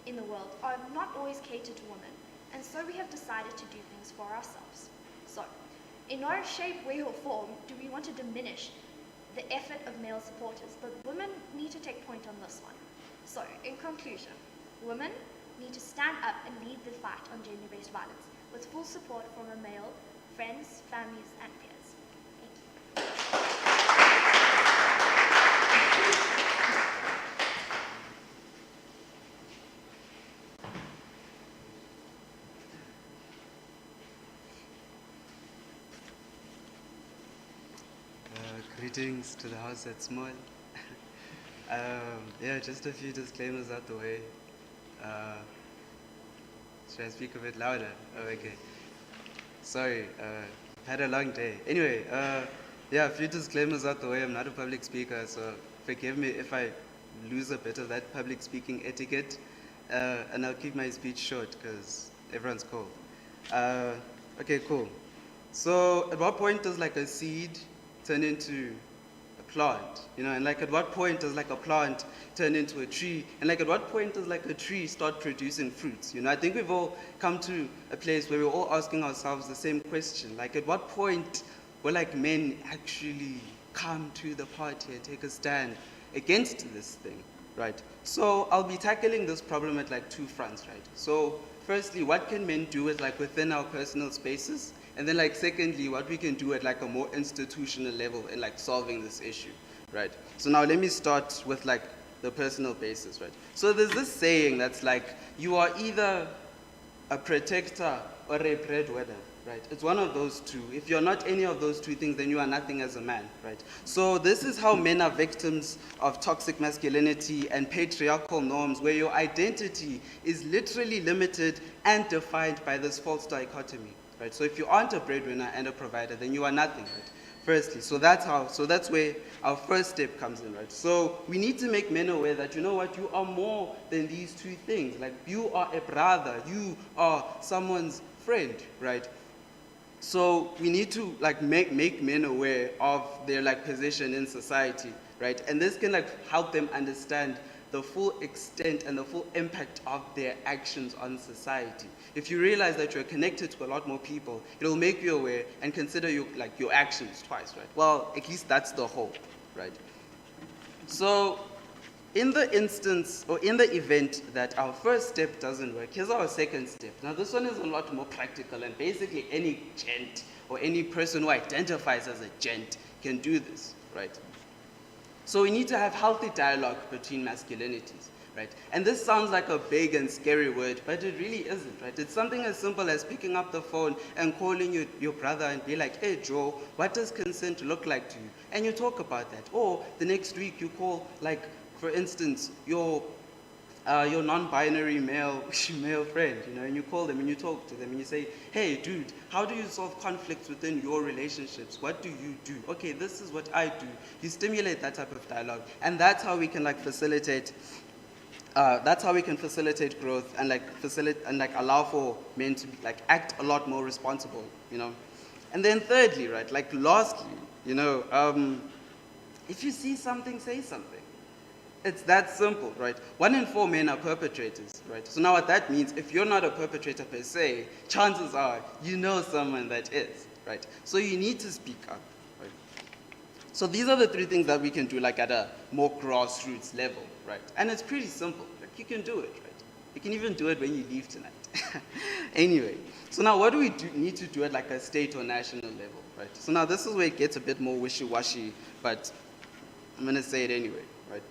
in the world are not always catered to women, and so we have decided to do things for ourselves. So, in no shape, way, or form do we want to diminish the effort of male supporters, but women need to take point on this one. So, in conclusion, women need to stand up and lead the fight on gender-based violence with full support from our male friends, families, and peers. Thank you. Greetings to the house at small. Yeah, just a few disclaimers out the way. Should I speak a bit louder? Oh, okay. Sorry, had a long day. Anyway, yeah, a few disclaimers out the way. I'm not a public speaker, so forgive me if I lose a bit of that public speaking etiquette. And I'll keep my speech short because everyone's cold. Okay, cool. So at what point does like a seed turn into a plant, and like at what point does like a plant turn into a tree, and like at what point does like a tree start producing fruits? I think we've all come to a place where we're all asking ourselves the same question, like at what point will like men actually come to the party and take a stand against this thing, right? So I'll be tackling this problem at like two fronts, right? So firstly, what can men do with like within our personal spaces? And then like secondly, what we can do at like a more institutional level in like solving this issue, right? So now let me start with like the personal basis, right? So there's this saying that's like, you are either a protector or a breadwinner, right? It's one of those two. If you're not any of those two things, then you are nothing as a man, right? So this is how men are victims of toxic masculinity and patriarchal norms, where your identity is literally limited and defined by this false dichotomy. Right? So if you aren't a breadwinner and a provider, then you are nothing, right? Firstly, so that's where our first step comes in, right? So we need to make men aware that, you are more than these two things. Like, you are a brother, you are someone's friend, right? So we need to like make men aware of their like position in society, right? And this can like help them understand the full extent and the full impact of their actions on society. If you realize that you're connected to a lot more people, it'll make you aware and consider your actions twice, right? Well, at least that's the hope, right? So, in the instance, or in the event that our first step doesn't work, here's our second step. Now, this one is a lot more practical, and basically any gent or any person who identifies as a gent can do this, right? So we need to have healthy dialogue between masculinities, right? And this sounds like a big and scary word, but it really isn't, right? It's something as simple as picking up the phone and calling your brother and be like, hey, Joe, what does consent look like to you? And you talk about that. Or the next week you call, like, for instance, your non-binary male friend, and you call them and you talk to them and you say, hey, dude, how do you solve conflicts within your relationships? What do you do? Okay, this is what I do. You stimulate that type of dialogue, and that's how we can facilitate. That's how we can facilitate growth and allow for men to act a lot more responsible, And then thirdly, right, lastly, if you see something, say something. It's that simple, right? 1 in 4 men are perpetrators, right? So now what that means, if you're not a perpetrator per se, chances are you know someone that is, right? So you need to speak up, right? So these are the 3 things that we can do at a more grassroots level, right? And it's pretty simple. You can do it, right? You can even do it when you leave tonight. Anyway, so now what do we need to do at a state or national level, right? So now this is where it gets a bit more wishy-washy, but I'm going to say it anyway, right?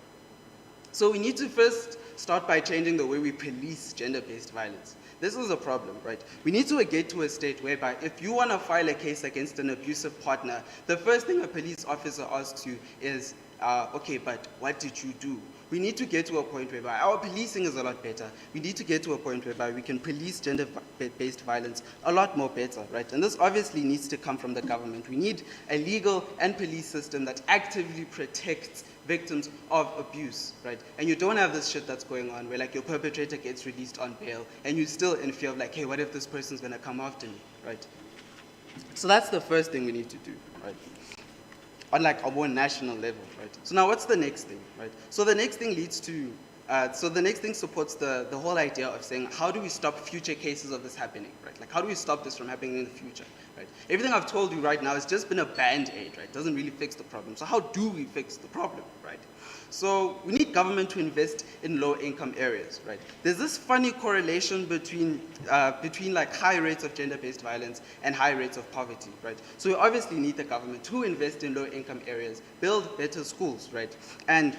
So we need to first start by changing the way we police gender-based violence. This is a problem, right? We need to get to a state whereby if you want to file a case against an abusive partner, the first thing a police officer asks you is, okay, but what did you do? We need to get to a point whereby our policing is a lot better. We need to get to a point whereby we can police gender-based violence a lot more better, right? And this obviously needs to come from the government. We need a legal and police system that actively protects victims of abuse, right? And you don't have this shit that's going on where your perpetrator gets released on bail and you're still in fear of hey, what if this person's gonna come after me, right? So that's the first thing we need to do, right? On a more national level, right? So now what's the next thing, right? So the next thing leads to, the next thing supports the whole idea of saying, how do we stop future cases of this happening, right? How do we stop this from happening in the future, right? Everything I've told you right now has just been a band-aid, right? It doesn't really fix the problem. So how do we fix the problem, right? So we need government to invest in low-income areas, right? There's this funny correlation between high rates of gender-based violence and high rates of poverty, right? So we obviously need the government to invest in low-income areas, build better schools, right? And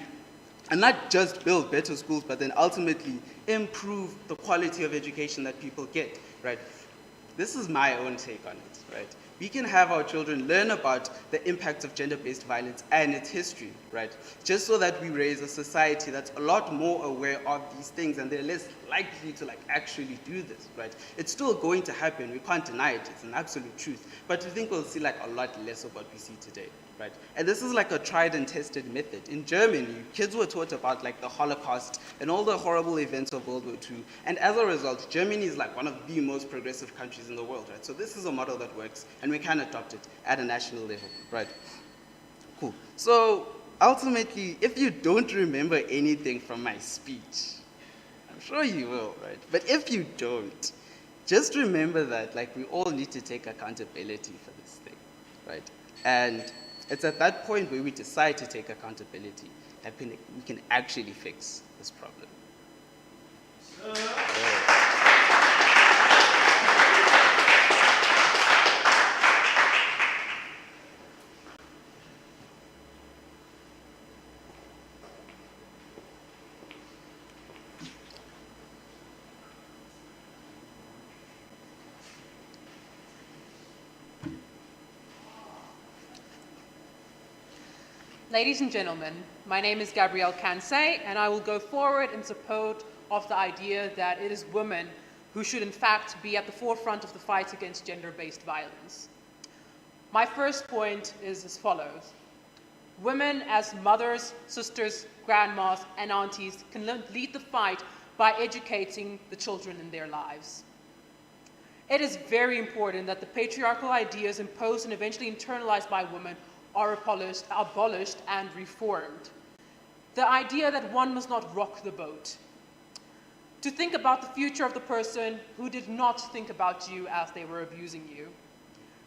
not just build better schools, but then ultimately improve the quality of education that people get, right? This is my own take on it, right? We can have our children learn about the impacts of gender-based violence and its history, right? Just so that we raise a society that's a lot more aware of these things and they're less likely to actually do this, right? It's still going to happen. We can't deny it. It's an absolute truth. But I think we'll see a lot less of what we see today, right? And this is a tried and tested method. In Germany, kids were taught about the Holocaust and all the horrible events of World War II. And as a result, Germany is one of the most progressive countries in the world, right? So this is a model that works and we can adopt it at a national level, right? Cool. So ultimately, if you don't remember anything from my speech, I'm sure you will, right? But if you don't, just remember that we all need to take accountability for this thing, right? And it's at that point where we decide to take accountability that we can actually fix this problem. Ladies and gentlemen, my name is Gabrielle Kansay, and I will go forward in support of the idea that it is women who should in fact be at the forefront of the fight against gender-based violence. My first point is as follows. Women as mothers, sisters, grandmas, and aunties can lead the fight by educating the children in their lives. It is very important that the patriarchal ideas imposed and eventually internalized by women are abolished and reformed. the idea that one must not rock the boat, to think about the future of the person who did not think about you as they were abusing you,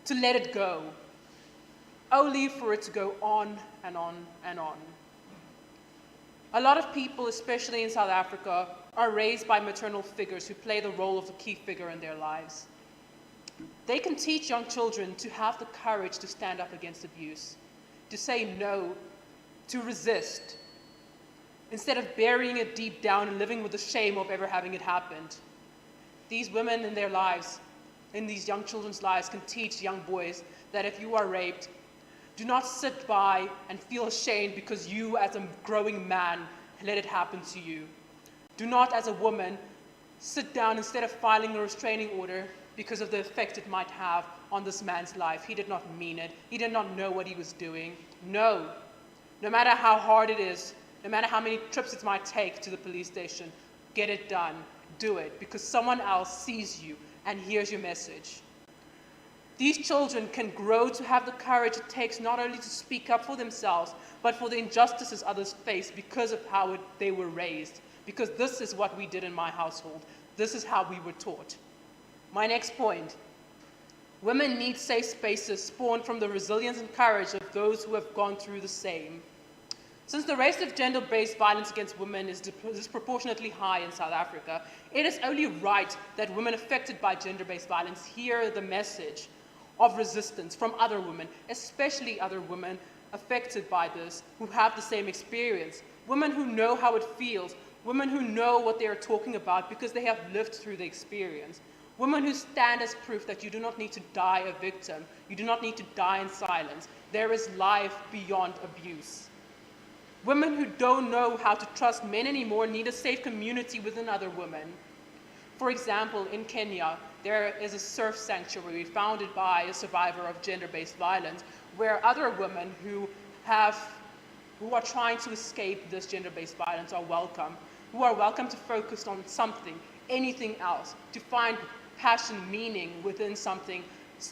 to let it go, only for it to go on and on and on. A lot of people, especially in South Africa, are raised by maternal figures who play the role of the key figure in their lives. They can teach young children to have the courage to stand up against abuse, to say no, to resist, instead of burying it deep down and living with the shame of ever having it happened. These women in their lives, in these young children's lives, can teach young boys that if you are raped, do not sit by and feel ashamed because you, as a growing man, let it happen to you. Do not, as a woman, sit down instead of filing a restraining order because of the effect it might have on this man's life. He did not mean it. He did not know what he was doing. No. No matter how hard it is, no matter how many trips it might take to the police station, get it done. Do it, because someone else sees you and hears your message. These children can grow to have the courage it takes not only to speak up for themselves, but for the injustices others face because of how they were raised. Because this is what we did in my household. This is how we were taught. My next point. Women need safe spaces spawned from the resilience and courage of those who have gone through the same. Since the rate of gender-based violence against women is disproportionately high in South Africa, it is only right that women affected by gender-based violence hear the message of resistance from other women, especially other women affected by this, who have the same experience. Women who know how it feels, women who know what they are talking about because they have lived through the experience. Women who stand as proof that you do not need to die a victim, you do not need to die in silence. There is life beyond abuse. Women who don't know how to trust men anymore need a safe community within other women. For example, in Kenya, there is a surf sanctuary founded by a survivor of gender-based violence, where other women who are trying to escape this gender-based violence are welcome, who are welcome to focus on something, anything else, to find passion, meaning within something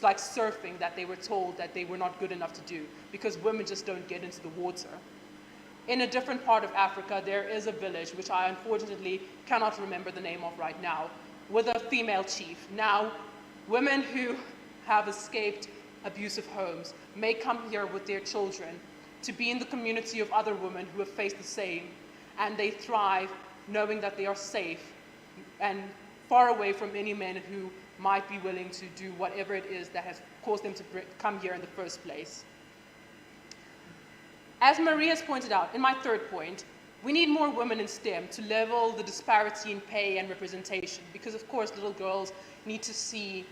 like surfing that they were told that they were not good enough to do, because women just don't get into the water. In a different part of Africa, there is a village, which I unfortunately cannot remember the name of right now, with a female chief. Now, women who have escaped abusive homes may come here with their children to be in the community of other women who have faced the same, and they thrive knowing that they are safe and far away from any men who might be willing to do whatever it is that has caused them to come here in the first place. As Marie has pointed out, in my third point, we need more women in STEM to level the disparity in pay and representation, because of course little girls need to see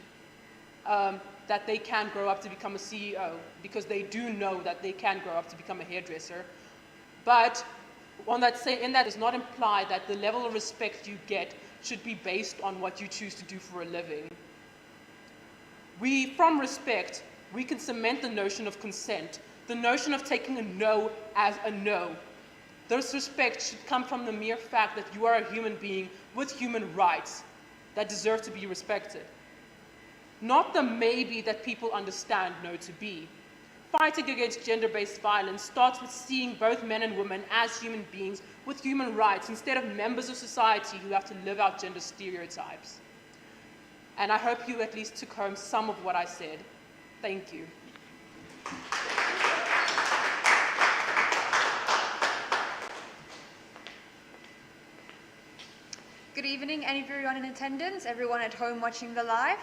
that they can grow up to become a CEO, because they do know that they can grow up to become a hairdresser. But that does not imply that the level of respect you get should be based on what you choose to do for a living. From respect, we can cement the notion of consent, the notion of taking a no as a no. This respect should come from the mere fact that you are a human being with human rights that deserve to be respected. Not the maybe that people understand no to be. Fighting against gender-based violence starts with seeing both men and women as human beings with human rights instead of members of society who have to live out gender stereotypes. And I hope you at least took home some of what I said. Thank you. Good evening, everyone in attendance, everyone at home watching the live.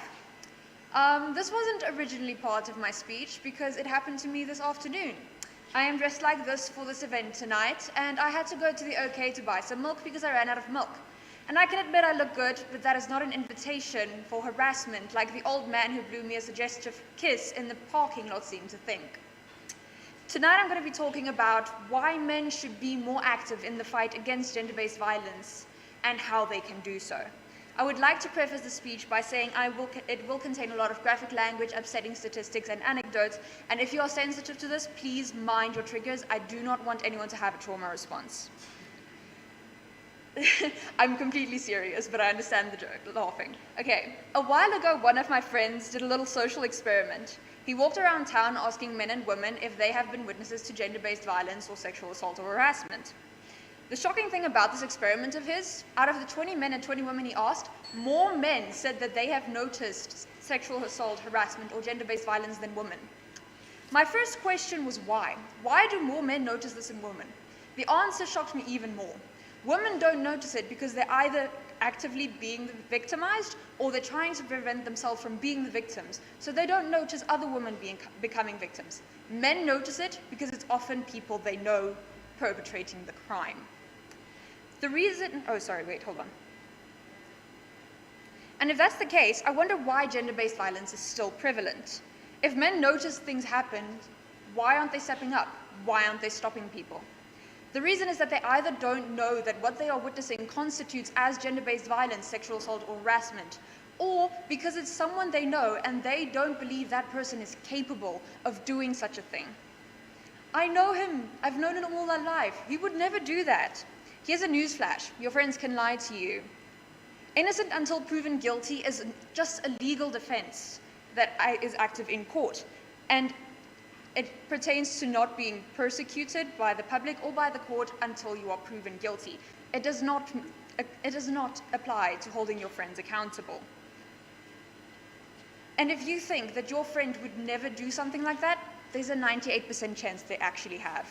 This wasn't originally part of my speech because it happened to me this afternoon. I am dressed like this for this event tonight, and I had to go to the OK to buy some milk because I ran out of milk. And I can admit I look good, but that is not an invitation for harassment like the old man who blew me a suggestive kiss in the parking lot seemed to think. Tonight I'm going to be talking about why men should be more active in the fight against gender-based violence and how they can do so. I would like to preface the speech by saying it will contain a lot of graphic language, upsetting statistics and anecdotes, and if you are sensitive to this, please mind your triggers. I do not want anyone to have a trauma response. I'm completely serious, but I understand the joke, laughing. Okay, a while ago, one of my friends did a little social experiment. He walked around town asking men and women if they have been witnesses to gender-based violence or sexual assault or harassment. The shocking thing about this experiment of his, out of the 20 men and 20 women he asked, more men said that they have noticed sexual assault, harassment, or gender-based violence than women. My first question was why? Why do more men notice this in women? The answer shocked me even more. Women don't notice it because they're either actively being victimized or they're trying to prevent themselves from being the victims, so they don't notice other women becoming victims. Men notice it because it's often people they know perpetrating the crime. The reason, oh sorry, wait, hold on. And if that's the case, I wonder why gender-based violence is still prevalent. If men notice things happen, why aren't they stepping up? Why aren't they stopping people? The reason is that they either don't know that what they are witnessing constitutes as gender-based violence, sexual assault, or harassment, or because it's someone they know and they don't believe that person is capable of doing such a thing. I know him. I've known him all my life. He would never do that. Here's a newsflash. Your friends can lie to you. Innocent until proven guilty is just a legal defense that is active in court. And it pertains to not being persecuted by the public or by the court until you are proven guilty. It does not apply to holding your friends accountable. And if you think that your friend would never do something like that, there's a 98% chance they actually have.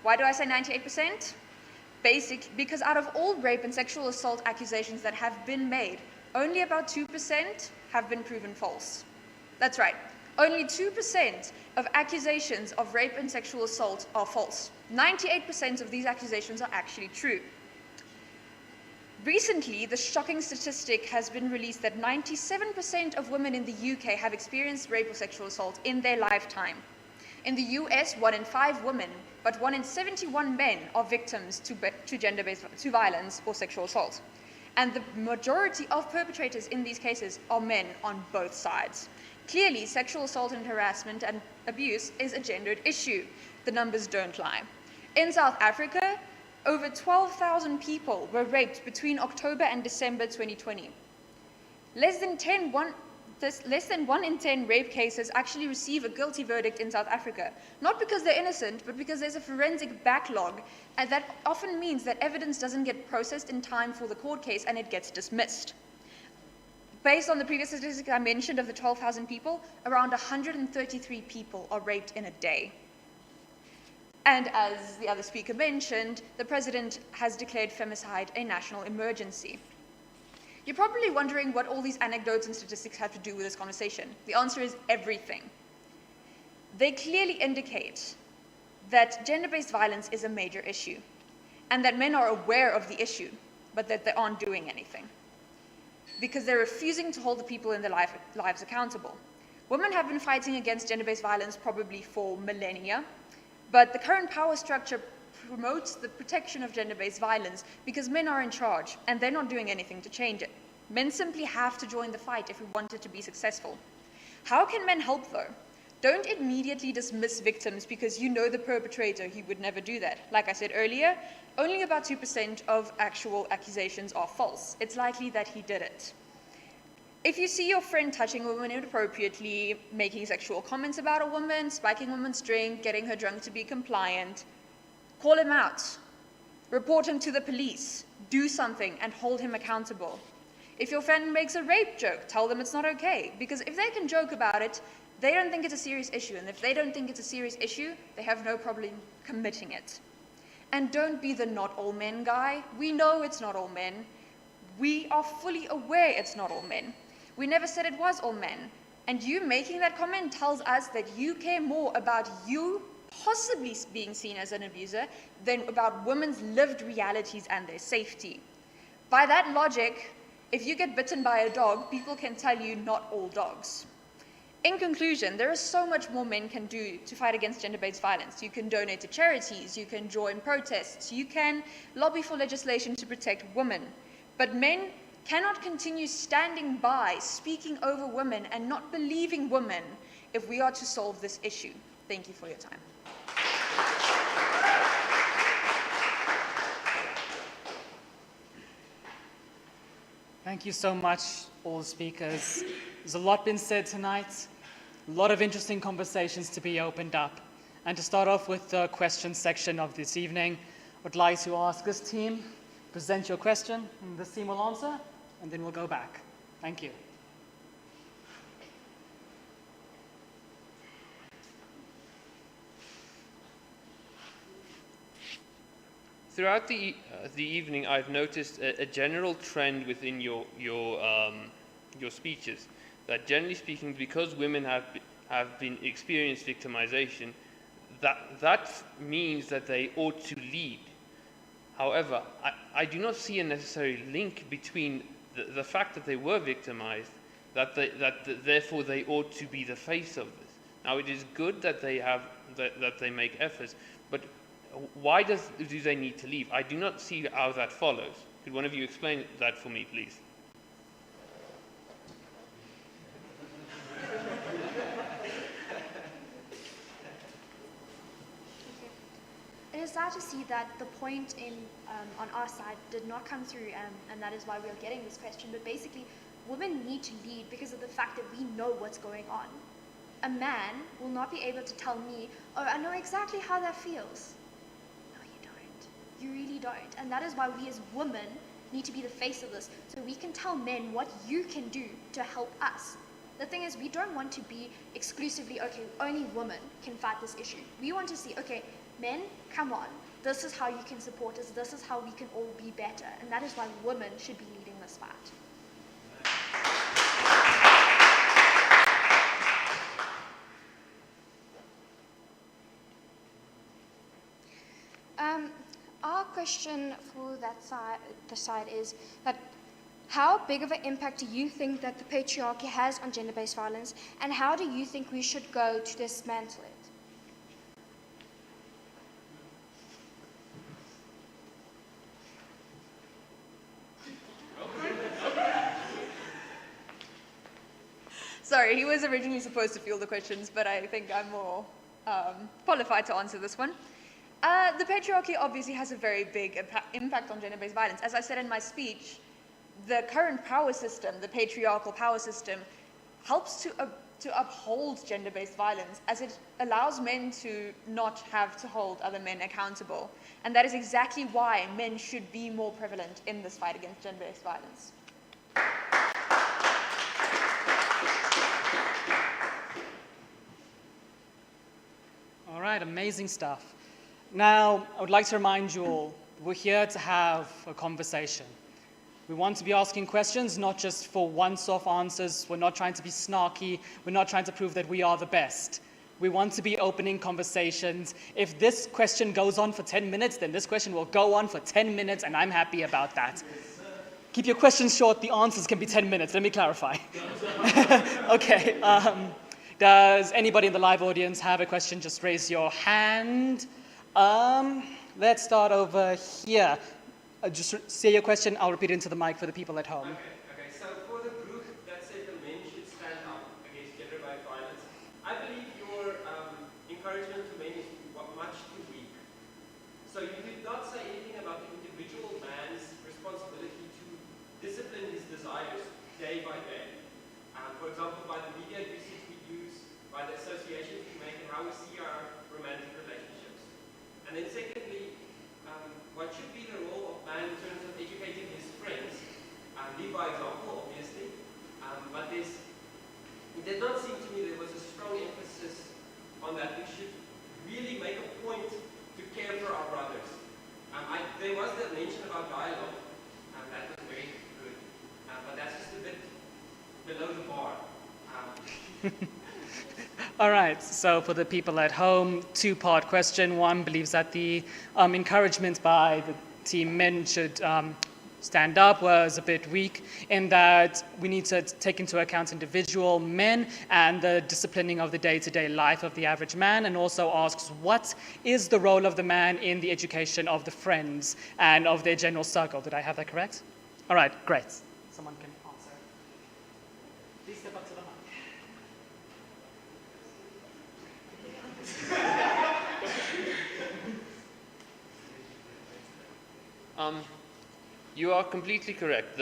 Why do I say 98%? Because out of all rape and sexual assault accusations that have been made, only about 2% have been proven false. That's right, only 2% of accusations of rape and sexual assault are false. 98% of these accusations are actually true. Recently, the shocking statistic has been released that 97% of women in the UK have experienced rape or sexual assault in their lifetime. In the US, 1 in 5 women, but 1 in 71 men are victims to violence or sexual assault. And the majority of perpetrators in these cases are men on both sides. Clearly, sexual assault and harassment and abuse is a gendered issue. The numbers don't lie. In South Africa, over 12,000 people were raped between October and December 2020. Less than 1 in 10 rape cases actually receive a guilty verdict in South Africa. Not because they're innocent, but because there's a forensic backlog, and that often means that evidence doesn't get processed in time for the court case and it gets dismissed. Based on the previous statistics I mentioned of the 12,000 people, around 133 people are raped in a day. And as the other speaker mentioned, the president has declared femicide a national emergency. You're probably wondering what all these anecdotes and statistics have to do with this conversation. The answer is everything. They clearly indicate that gender-based violence is a major issue, and that men are aware of the issue, but that they aren't doing anything, because they're refusing to hold the people in their lives accountable. Women have been fighting against gender-based violence probably for millennia, but the current power structure promotes the protection of gender-based violence because men are in charge and they're not doing anything to change it. Men simply have to join the fight if we want it to be successful. How can men help though? Don't immediately dismiss victims because you know the perpetrator, he would never do that. Like I said earlier, only about 2% of actual accusations are false. It's likely that he did it. If you see your friend touching a woman inappropriately, making sexual comments about a woman, spiking a woman's drink, getting her drunk to be compliant, call him out. Report him to the police. Do something and hold him accountable. If your friend makes a rape joke, tell them it's not okay. Because if they can joke about it, they don't think it's a serious issue. And if they don't think it's a serious issue, they have no problem committing it. And don't be the not all men guy. We know it's not all men. We are fully aware it's not all men. We never said it was all men. And you making that comment tells us that you care more about you possibly being seen as an abuser than about women's lived realities and their safety. By that logic, if you get bitten by a dog, people can tell you not all dogs. In conclusion, there is so much more men can do to fight against gender-based violence. You can donate to charities, you can join protests, you can lobby for legislation to protect women. But men cannot continue standing by, speaking over women and not believing women if we are to solve this issue. Thank you for your time. Thank you so much, all speakers. There's a lot been said tonight, a lot of interesting conversations to be opened up. And to start off with the question section of this evening, would like to ask this team, present your question, and this team will answer, and then we'll go back. Thank you. Throughout the evening, I've noticed a general trend within your speeches that, generally speaking, because women have been experienced victimization, that means that they ought to lead. However, I do not see a necessary link between the fact that they were victimized, that therefore they ought to be the face of this. Now, it is good that they make efforts, but why do they need to leave? I do not see how that follows. Could one of you explain that for me, please? It is sad to see that the point on our side did not come through, and that is why we are getting this question. But basically, women need to lead because of the fact that we know what's going on. A man will not be able to tell me, oh, I know exactly how that feels. No, you don't. You really don't. And that is why we as women need to be the face of this, so we can tell men what you can do to help us. The thing is, we don't want to be exclusively, okay, only women can fight this issue. We want to see, okay, men, come on, this is how you can support us, this is how we can all be better, and that is why women should be leading this fight. Our question for the side is that how big of an impact do you think that the patriarchy has on gender-based violence, and how do you think we should go to dismantle it? Sorry, he was originally supposed to field the questions, but I think I'm more qualified to answer this one. The patriarchy obviously has a very big impact on gender-based violence. As I said in my speech, the current power system, the patriarchal power system, helps to uphold gender-based violence, as it allows men to not have to hold other men accountable. And that is exactly why men should be more prevalent in this fight against gender-based violence. All right, amazing stuff. Now, I would like to remind you all, we're here to have a conversation. We want to be asking questions, not just for once-off answers. We're not trying to be snarky. We're not trying to prove that we are the best. We want to be opening conversations. If this question goes on for 10 minutes, then this question will go on for 10 minutes, and I'm happy about that. Keep your questions short. The answers can be 10 minutes. Let me clarify. Okay. Does anybody in the live audience have a question? Just raise your hand. Let's start over here. Just say your question. I'll repeat it into the mic for the people at home. Okay. So for the group that said the men should stand up against gender-based violence, I believe your encouragement to men is much too weak. So you did not say anything about the individual man's responsibility to discipline his desires day by day. For example, by the media usage we use, by the associations we make, and how we see our romantic relationships. And then secondly, what should be the role of man in terms of educating his friends? Lead by example, obviously, but it did not seem to me there was a strong emphasis on that. We should really make a point to care for our brothers. There was the mention about dialogue, that was very good, but that's just a bit below the bar. All right, so for the people at home, two-part question. One believes that the encouragement by the team men should stand up was a bit weak, in that we need to take into account individual men and the disciplining of the day-to-day life of the average man, and also asks what is the role of the man in the education of the friends and of their general circle. Did I have that correct? All right, great. Someone can answer. Please step up to the mic. You are completely correct.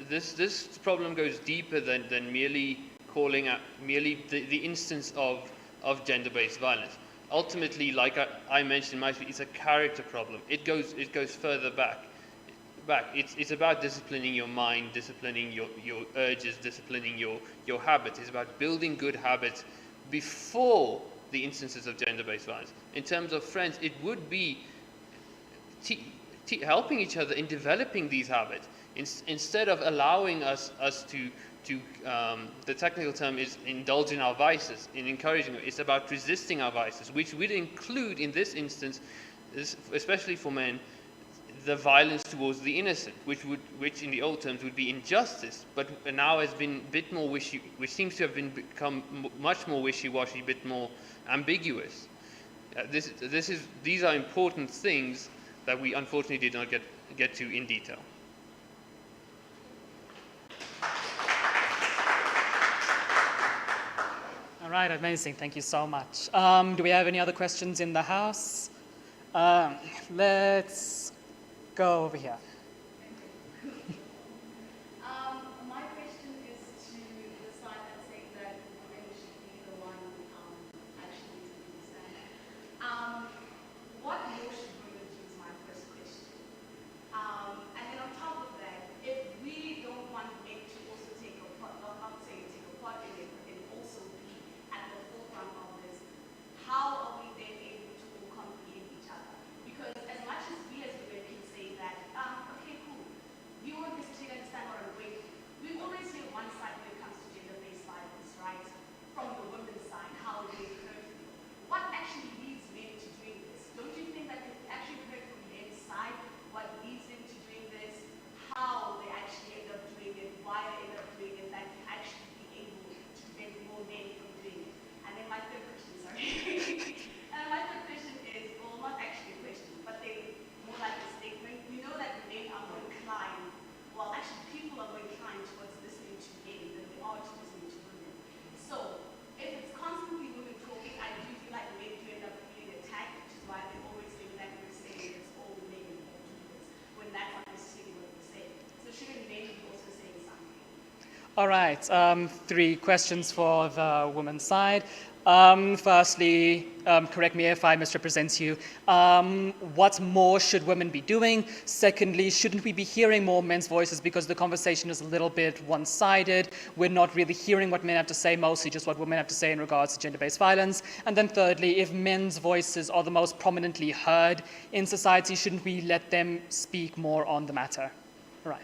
This problem goes deeper than merely calling out the instance of gender-based violence. ultimately, like I mentioned in my speech, it's a character problem. It goes further back. It's about disciplining your mind, disciplining your urges, disciplining your habits. It's about building good habits before the instances of gender-based violence. In terms of friends, it would be helping each other in developing these habits instead of allowing us to the technical term is indulge in our vices, in encouraging. It's about resisting our vices, which would include in this instance, especially for men, the violence towards the innocent, which in the old terms would be injustice, but now has been a bit more which seems to have become much more wishy-washy, a bit more ambiguous. These are important things that we unfortunately did not get to in detail. All right, amazing. Thank you so much. Do we have any other questions in the house? Let's go over here. My question is to the side that's saying that women should be the one actually to be standing. What more should women do is my first question. And then on top of that, if we don't want men to also take a part, not say take a part in it, but then also be at the forefront of this, how are we then able to all comprehend each other? Because as much as we as women can say that, okay, cool, you won't necessarily understand what I'm waiting. We always hear one side when it comes to gender-based violence, right? From the women's side, how they hurt you. What actually leads men to doing this? Don't you think that if we actually heard from men's side what leads them to doing this, how they actually end up doing it, why they end up doing it, that can actually be able to prevent more men from doing it? And then my third question, sorry. And my third question is, well, not actually a question, but then more like a statement. We know that men are more inclined, well, actually people are more inclined towards listening to men than they are to listening to women. So if it's constantly women talking, I do feel like men do end up feeling attacked, which is why they always think that we're saying it's all men who do this, when that's not necessarily what we're saying. So shouldn't men be also saying something? All right, 3 questions for the women's side. Firstly, correct me if I misrepresent you. What more should women be doing? Secondly, shouldn't we be hearing more men's voices because the conversation is a little bit one-sided? We're not really hearing what men have to say, mostly just what women have to say in regards to gender-based violence. And then thirdly, if men's voices are the most prominently heard in society, shouldn't we let them speak more on the matter? All right.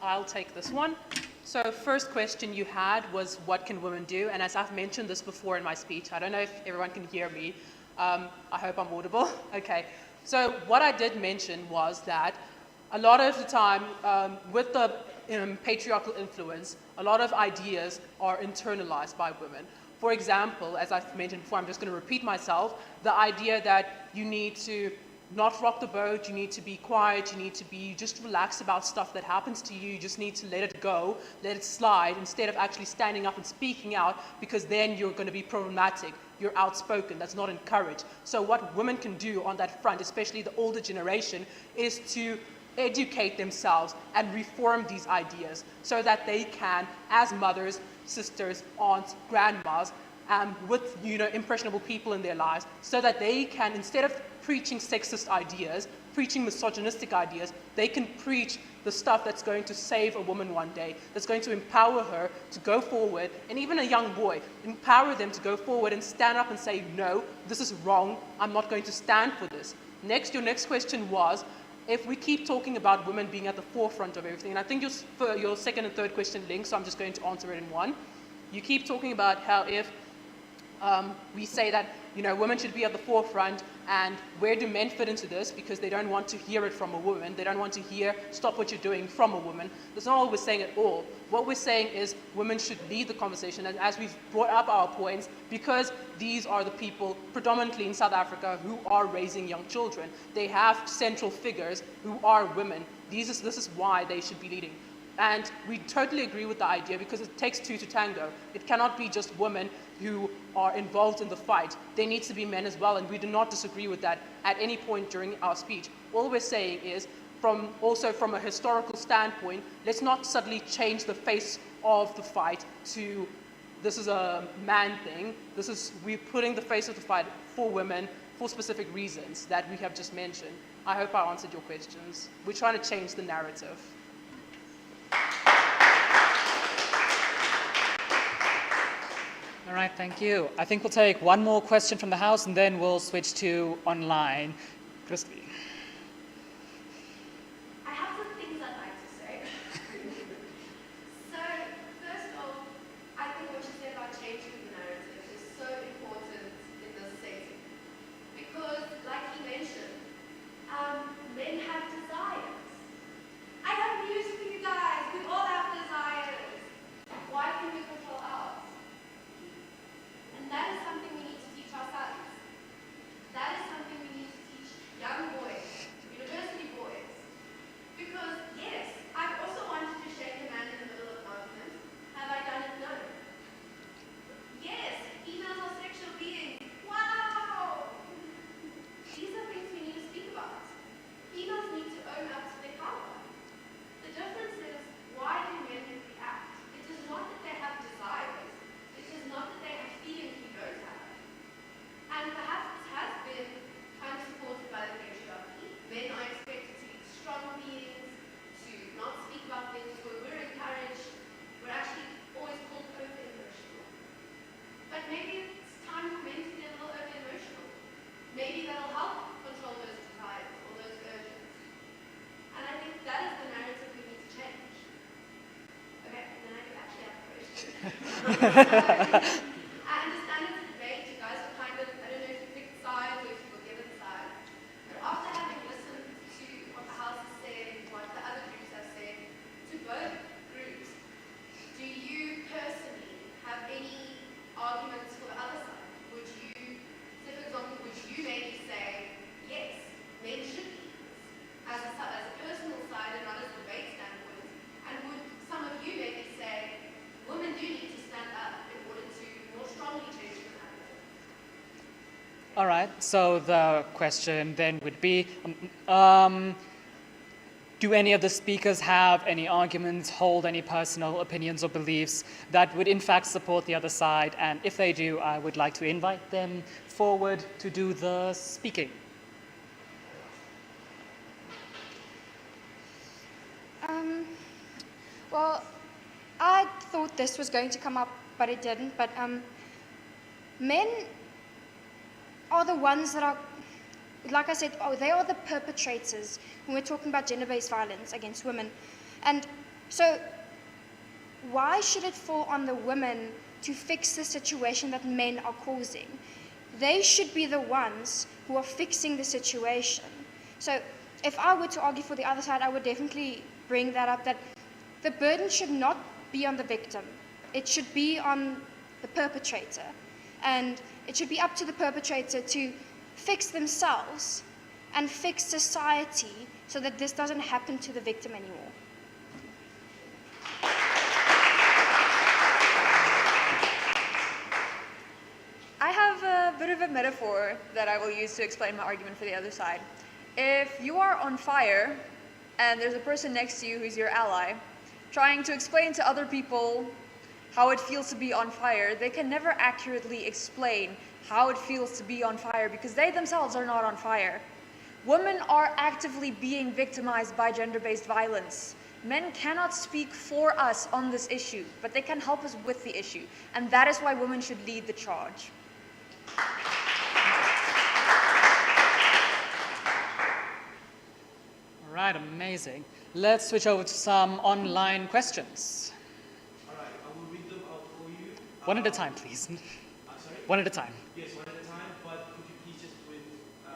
I'll take this one. So first question you had was, what can women do? And as I've mentioned this before in my speech, I don't know if everyone can hear me. I hope I'm audible. Okay. So what I did mention was that a lot of the time with the patriarchal influence, a lot of ideas are internalized by women. For example, as I've mentioned before, I'm just going to repeat myself, the idea that you need to not rock the boat, you need to be quiet, you need to be just relaxed about stuff that happens to you, you just need to let it go, let it slide, instead of actually standing up and speaking out, because then you're going to be problematic, you're outspoken, that's not encouraged. So what women can do on that front, especially the older generation, is to educate themselves and reform these ideas so that they can, as mothers, sisters, aunts, grandmas, with impressionable people in their lives, so that they can, instead of preaching sexist ideas, preaching misogynistic ideas, they can preach the stuff that's going to save a woman one day, that's going to empower her to go forward, and even a young boy, empower them to go forward and stand up and say, no, this is wrong, I'm not going to stand for this. Next, your next question was, if we keep talking about women being at the forefront of everything, and I think your second and third question link, so I'm just going to answer it in one. You keep talking about how if we say that women should be at the forefront, and where do men fit into this, because they don't want to hear it from a woman, they don't want to hear stop what you're doing from a woman. That's not what we're saying at all. What we're saying is women should lead the conversation, and as we've brought up our points, because these are the people predominantly in South Africa who are raising young children. They have central figures who are women. This is why they should be leading. And we totally agree with the idea, because it takes two to tango. It cannot be just women who are involved in the fight. There needs to be men as well, and we do not disagree with that at any point during our speech. All we're saying is, from a historical standpoint, let's not suddenly change the face of the fight to this is a man thing. We're putting the face of the fight for women for specific reasons that we have just mentioned. I hope I answered your questions. We're trying to change the narrative. All right, thank you. I think we'll take one more question from the House and then we'll switch to online. Christely. I have some things I'd like to say. So, first off, I think what you said about changing the narrative is so important in this setting. Because, like he mentioned, men have desires. I have news for you guys. We all have desires. Why can we control ours? And that is something we need to teach our sons. That is something we need to teach young boys, university boys. Because, yes, I've also wanted to shake a man in the middle of an argument. Have I done it? No. Yes, females are sexual beings. Wow! These are things we need to speak about. Females need to own up to their power. The difference is, why do men react? It is not that they have desires. It is not that they have feelings we don't have. And perhaps this has been kind of supported by the patriarchy. Men are expected to be strong beings, to not speak about things where we're encouraged. We're actually always called over-emotional. But maybe it's time for men to get a little over-emotional. Maybe that'll help control those desires or those urges. And I think that is the narrative we need to change. Okay, and then I can actually have a question. I understand it's a debate. You guys are kind of, I don't know if you picked sides or if you were given sides. But after having listened to what the House has said, what the other groups have said, to both groups, do you personally have any arguments for the other side? Would you, say for example, would you maybe say, yes, men should be as a personal side and not as a debate standpoint? And would some of you maybe say, women do need to stand up in order to more strongly change the narrative? All right, so the question then would be, do any of the speakers have any arguments, hold any personal opinions or beliefs that would in fact support the other side? And if they do, I would like to invite them forward to do the speaking. Well, I thought this was going to come up, but it didn't. But men are the ones that are, like I said, they are the perpetrators when we're talking about gender-based violence against women. And so why should it fall on the women to fix the situation that men are causing? They should be the ones who are fixing the situation. So if I were to argue for the other side, I would definitely bring that up, that the burden should not be on the victim. It should be on the perpetrator. And it should be up to the perpetrator to fix themselves and fix society so that this doesn't happen to the victim anymore. I have a bit of a metaphor that I will use to explain my argument for the other side. If you are on fire and there's a person next to you who's your ally, trying to explain to other people how it feels to be on fire, they can never accurately explain how it feels to be on fire because they themselves are not on fire. Women are actively being victimized by gender-based violence. Men cannot speak for us on this issue, but they can help us with the issue. And that is why women should lead the charge. All right, amazing. Let's switch over to some online questions. All right, I will read them out for you. One at a time, please. Sorry? One at a time. Yes, one at a time, but could you please just do it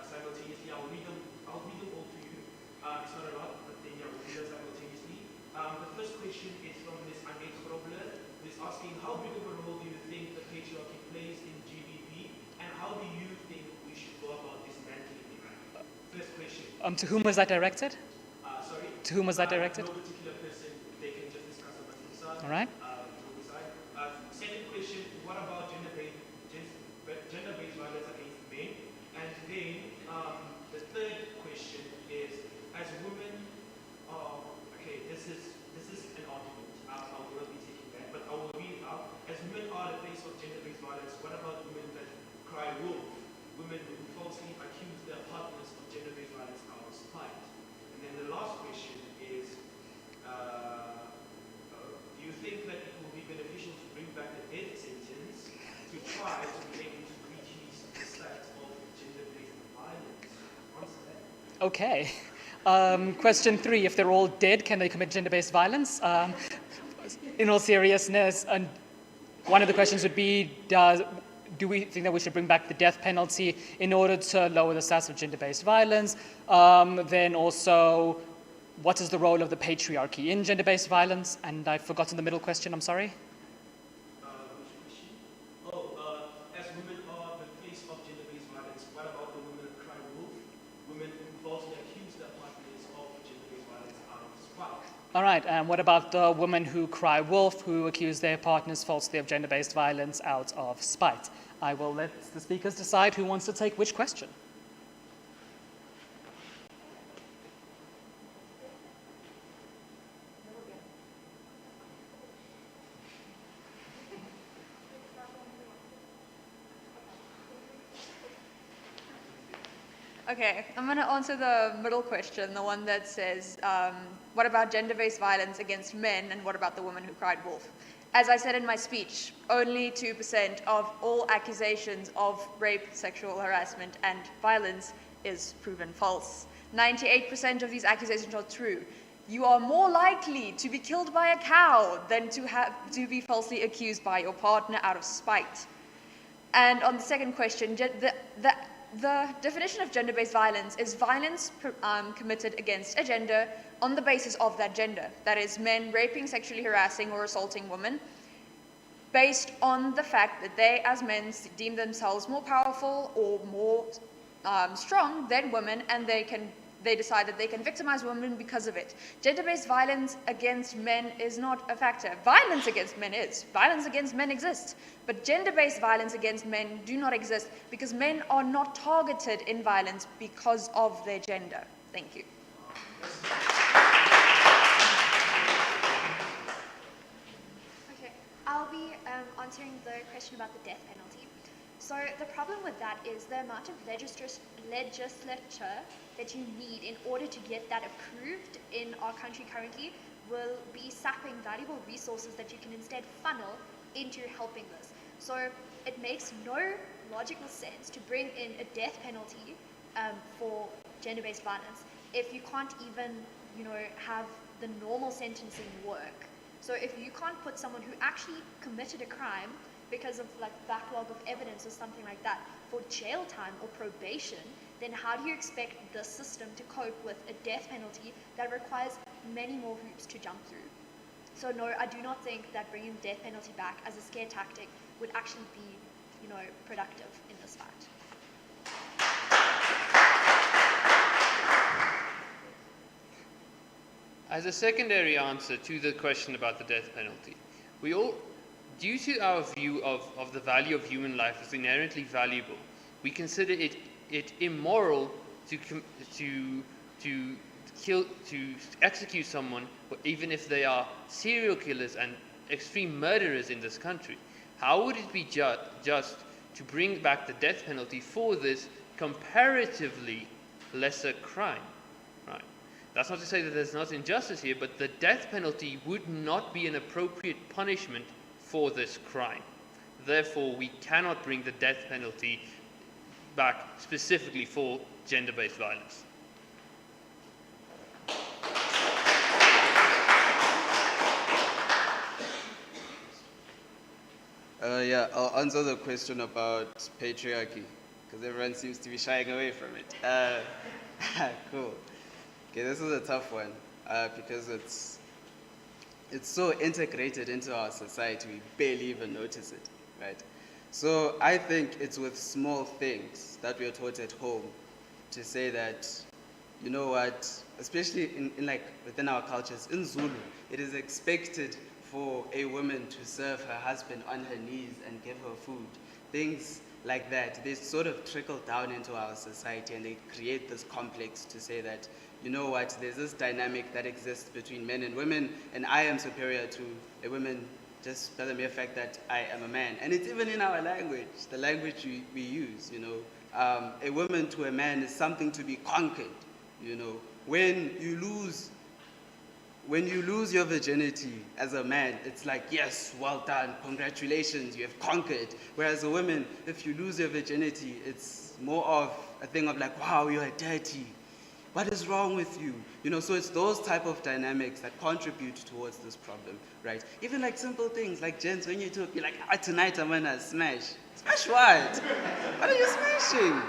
simultaneously? I'll read them all to you. It's not a lot, but then yeah, we'll read them simultaneously. The first question is from Ms. who is asking, how big of a role do you think the patriarchy plays in GBV, and how do you think we should go about dismantling it? First question. To whom was that directed? Sorry? To whom was that directed? No particular person. They can just discuss amongst themselves. All right. Second question, what about gender-based violence against men? And then the third question is, as women, okay, this is an argument. I will not be taking that. women who falsely accuse their partners of gender-based violence out of spite? And then the last question is, do you think that it will be beneficial to bring back the death sentence to try to be able to reduce the stats of gender-based violence? Answer that. Okay. Question 3, if they're all dead, can they commit gender-based violence? In all seriousness, and one of the questions would be, do we think that we should bring back the death penalty in order to lower the stats of gender-based violence? Then also, what is the role of the patriarchy in gender-based violence? And I've forgotten the middle question, I'm sorry. As women are the face of gender-based violence, what about the women who cry wolf? Women who falsely accuse their partners of gender-based violence out of spite. All right, and what about the women who cry wolf, who accuse their partners falsely of gender-based violence out of spite? I will let the speakers decide who wants to take which question. Okay, I'm going to answer the middle question, the one that says, what about gender-based violence against men and what about the woman who cried wolf? As I said in my speech, only 2% of all accusations of rape, sexual harassment, and violence is proven false. 98% of these accusations are true. You are more likely to be killed by a cow than to be falsely accused by your partner out of spite. And on the second question, the definition of gender-based violence is violence committed against a gender on the basis of that gender. That is, men raping, sexually harassing, or assaulting women based on the fact that they, as men, deem themselves more powerful or more strong than women, and they decide that they can victimize women because of it. Gender-based violence against men is not a factor. Violence against men is. Violence against men exists. But gender-based violence against men do not exist because men are not targeted in violence because of their gender. Thank you. Okay, I'll be answering the question about the death penalty. So the problem with that is the amount of legislature that you need in order to get that approved in our country currently will be sapping valuable resources that you can instead funnel into helping this. So it makes no logical sense to bring in a death penalty for gender-based violence if you can't even, have the normal sentencing work. So if you can't put someone who actually committed a crime because of backlog of evidence or something like that for jail time or probation, then how do you expect the system to cope with a death penalty that requires many more hoops to jump through? So no, I do not think that bringing the death penalty back as a scare tactic would actually be, productive in this fight. As a secondary answer to the question about the death penalty, we all, due to our view of the value of human life as inherently valuable, we consider it immoral to execute someone, even if they are serial killers and extreme murderers in this country. How would it be just to bring back the death penalty for this comparatively lesser crime? Right. That's not to say that there's not injustice here, but the death penalty would not be an appropriate punishment for this crime. Therefore, we cannot bring the death penalty back specifically for gender-based violence. I'll answer the question about patriarchy, because everyone seems to be shying away from it. Cool. Okay, this is a tough one, because it's so integrated into our society, we barely even notice it, right? So I think it's with small things that we are taught at home to say that, you know what, especially in within our cultures, in Zulu, it is expected for a woman to serve her husband on her knees and give her food. Things like that, they sort of trickle down into our society and they create this complex to say that, you know what, there's this dynamic that exists between men and women, and I am superior to a woman just by the mere fact that I am a man. And it's even in our language, the language we use, a woman to a man is something to be conquered. You know, when you lose your virginity as a man, it's like, yes, well done, congratulations, you have conquered. Whereas a woman, if you lose your virginity, it's more of a thing of like, wow, you are dirty. What is wrong with you? You know, so it's those type of dynamics that contribute towards this problem, right? Even like simple things, like gents, when you talk, you're like, tonight I'm gonna smash. Smash what? What are you smashing?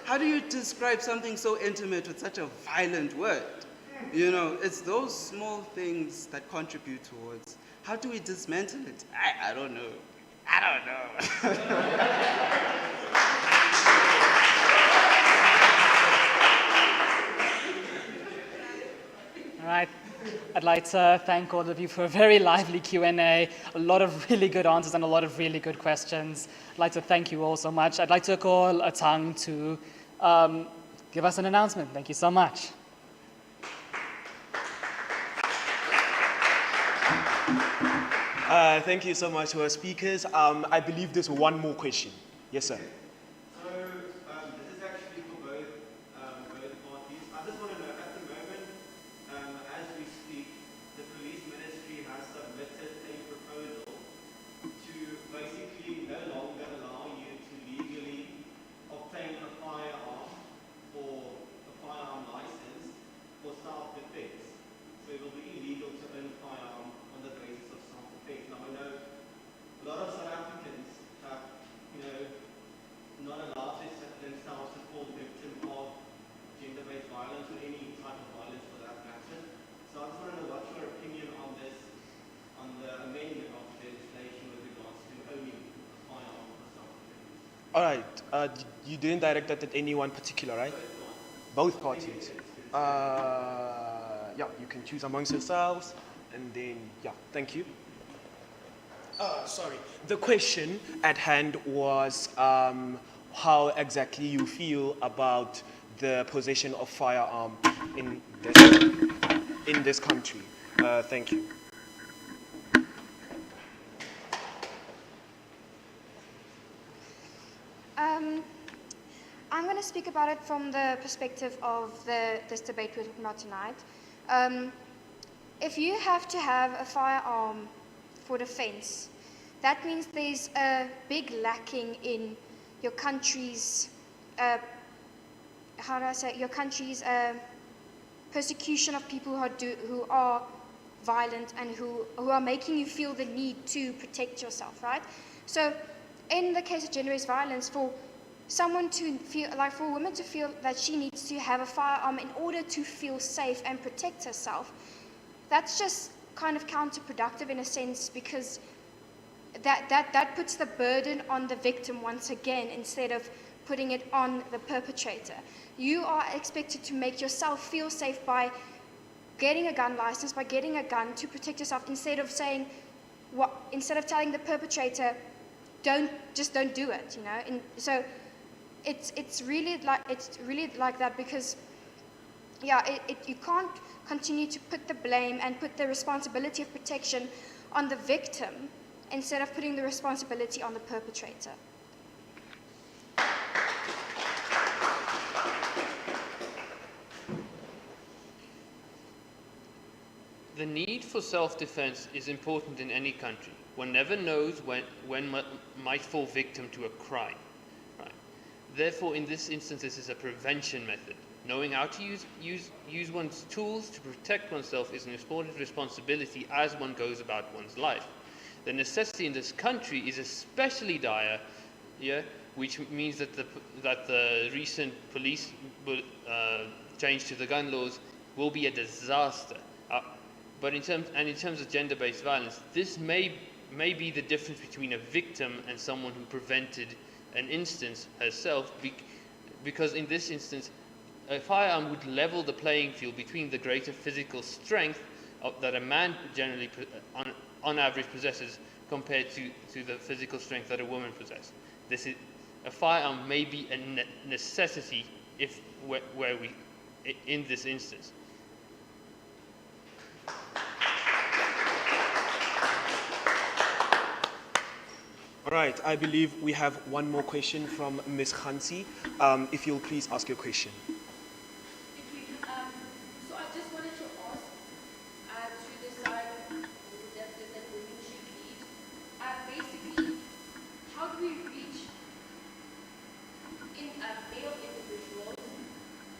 How do you describe something so intimate with such a violent word? You know, it's those small things that contribute towards. How do we dismantle it? I don't know. All right. I'd like to thank all of you for a very lively Q&A, a lot of really good answers and a lot of really good questions. I'd like to thank you all so much. I'd like to call Atang to give us an announcement. Thank you so much. Thank you so much to our speakers. I believe there's one more question. Yes, sir. So this is actually for both parties. I just want to know, at the moment, as we speak, the police ministry has submitted a proposal to basically no longer allow you to legally obtain a firearm or a firearm license for self-defense. So it will be illegal to own a firearm on the basis of self-defense. Now I know a lot of South Africans have, not allowed themselves to fall victim of gender-based violence or any type of violence for that matter. So I just want to know what's your opinion on this, on the amendment of the legislation with regards to owning a firearm for self-defense. All right. You didn't direct that at anyone particular, right? Both parties. Yeah, you can choose amongst yourselves, and then, yeah, thank you. Sorry. The question at hand was how exactly you feel about the possession of firearm in this country. Thank you. I'm going to speak about it from the perspective of this debate we're talking about tonight. If you have to have a firearm for defense, that means there's a big lacking in your country's, persecution of people who are violent and who are making you feel the need to protect yourself, right? So in the case of gender-based violence, for someone to feel, like for a woman to feel that she needs to have a firearm in order to feel safe and protect herself, that's just kind of counterproductive in a sense, because that puts the burden on the victim once again instead of putting it on the perpetrator. You are expected to make yourself feel safe by getting a gun license, by getting a gun to protect yourself, instead of telling the perpetrator, don't do it, you know. And so it's really like that, because you can't continue to put the blame and put the responsibility of protection on the victim instead of putting the responsibility on the perpetrator. The need for self-defense is important in any country. One never knows when might fall victim to a crime. Right? Therefore, in this instance, this is a prevention method. Knowing how to use one's tools to protect oneself is an important responsibility as one goes about one's life. The necessity in this country is especially dire, which means that the recent police change to the gun laws will be a disaster. But in terms of gender-based violence, this may be the difference between a victim and someone who prevented an instance herself, because in this instance, a firearm would level the playing field between the greater physical strength that a man generally, on average, possesses compared to the physical strength that a woman possesses. A firearm may be a necessity in this instance. All right, I believe we have one more question from Ms. Khansi. If you'll please ask your question. So I just wanted to ask to decide that women should lead. Basically, how do we reach in male individuals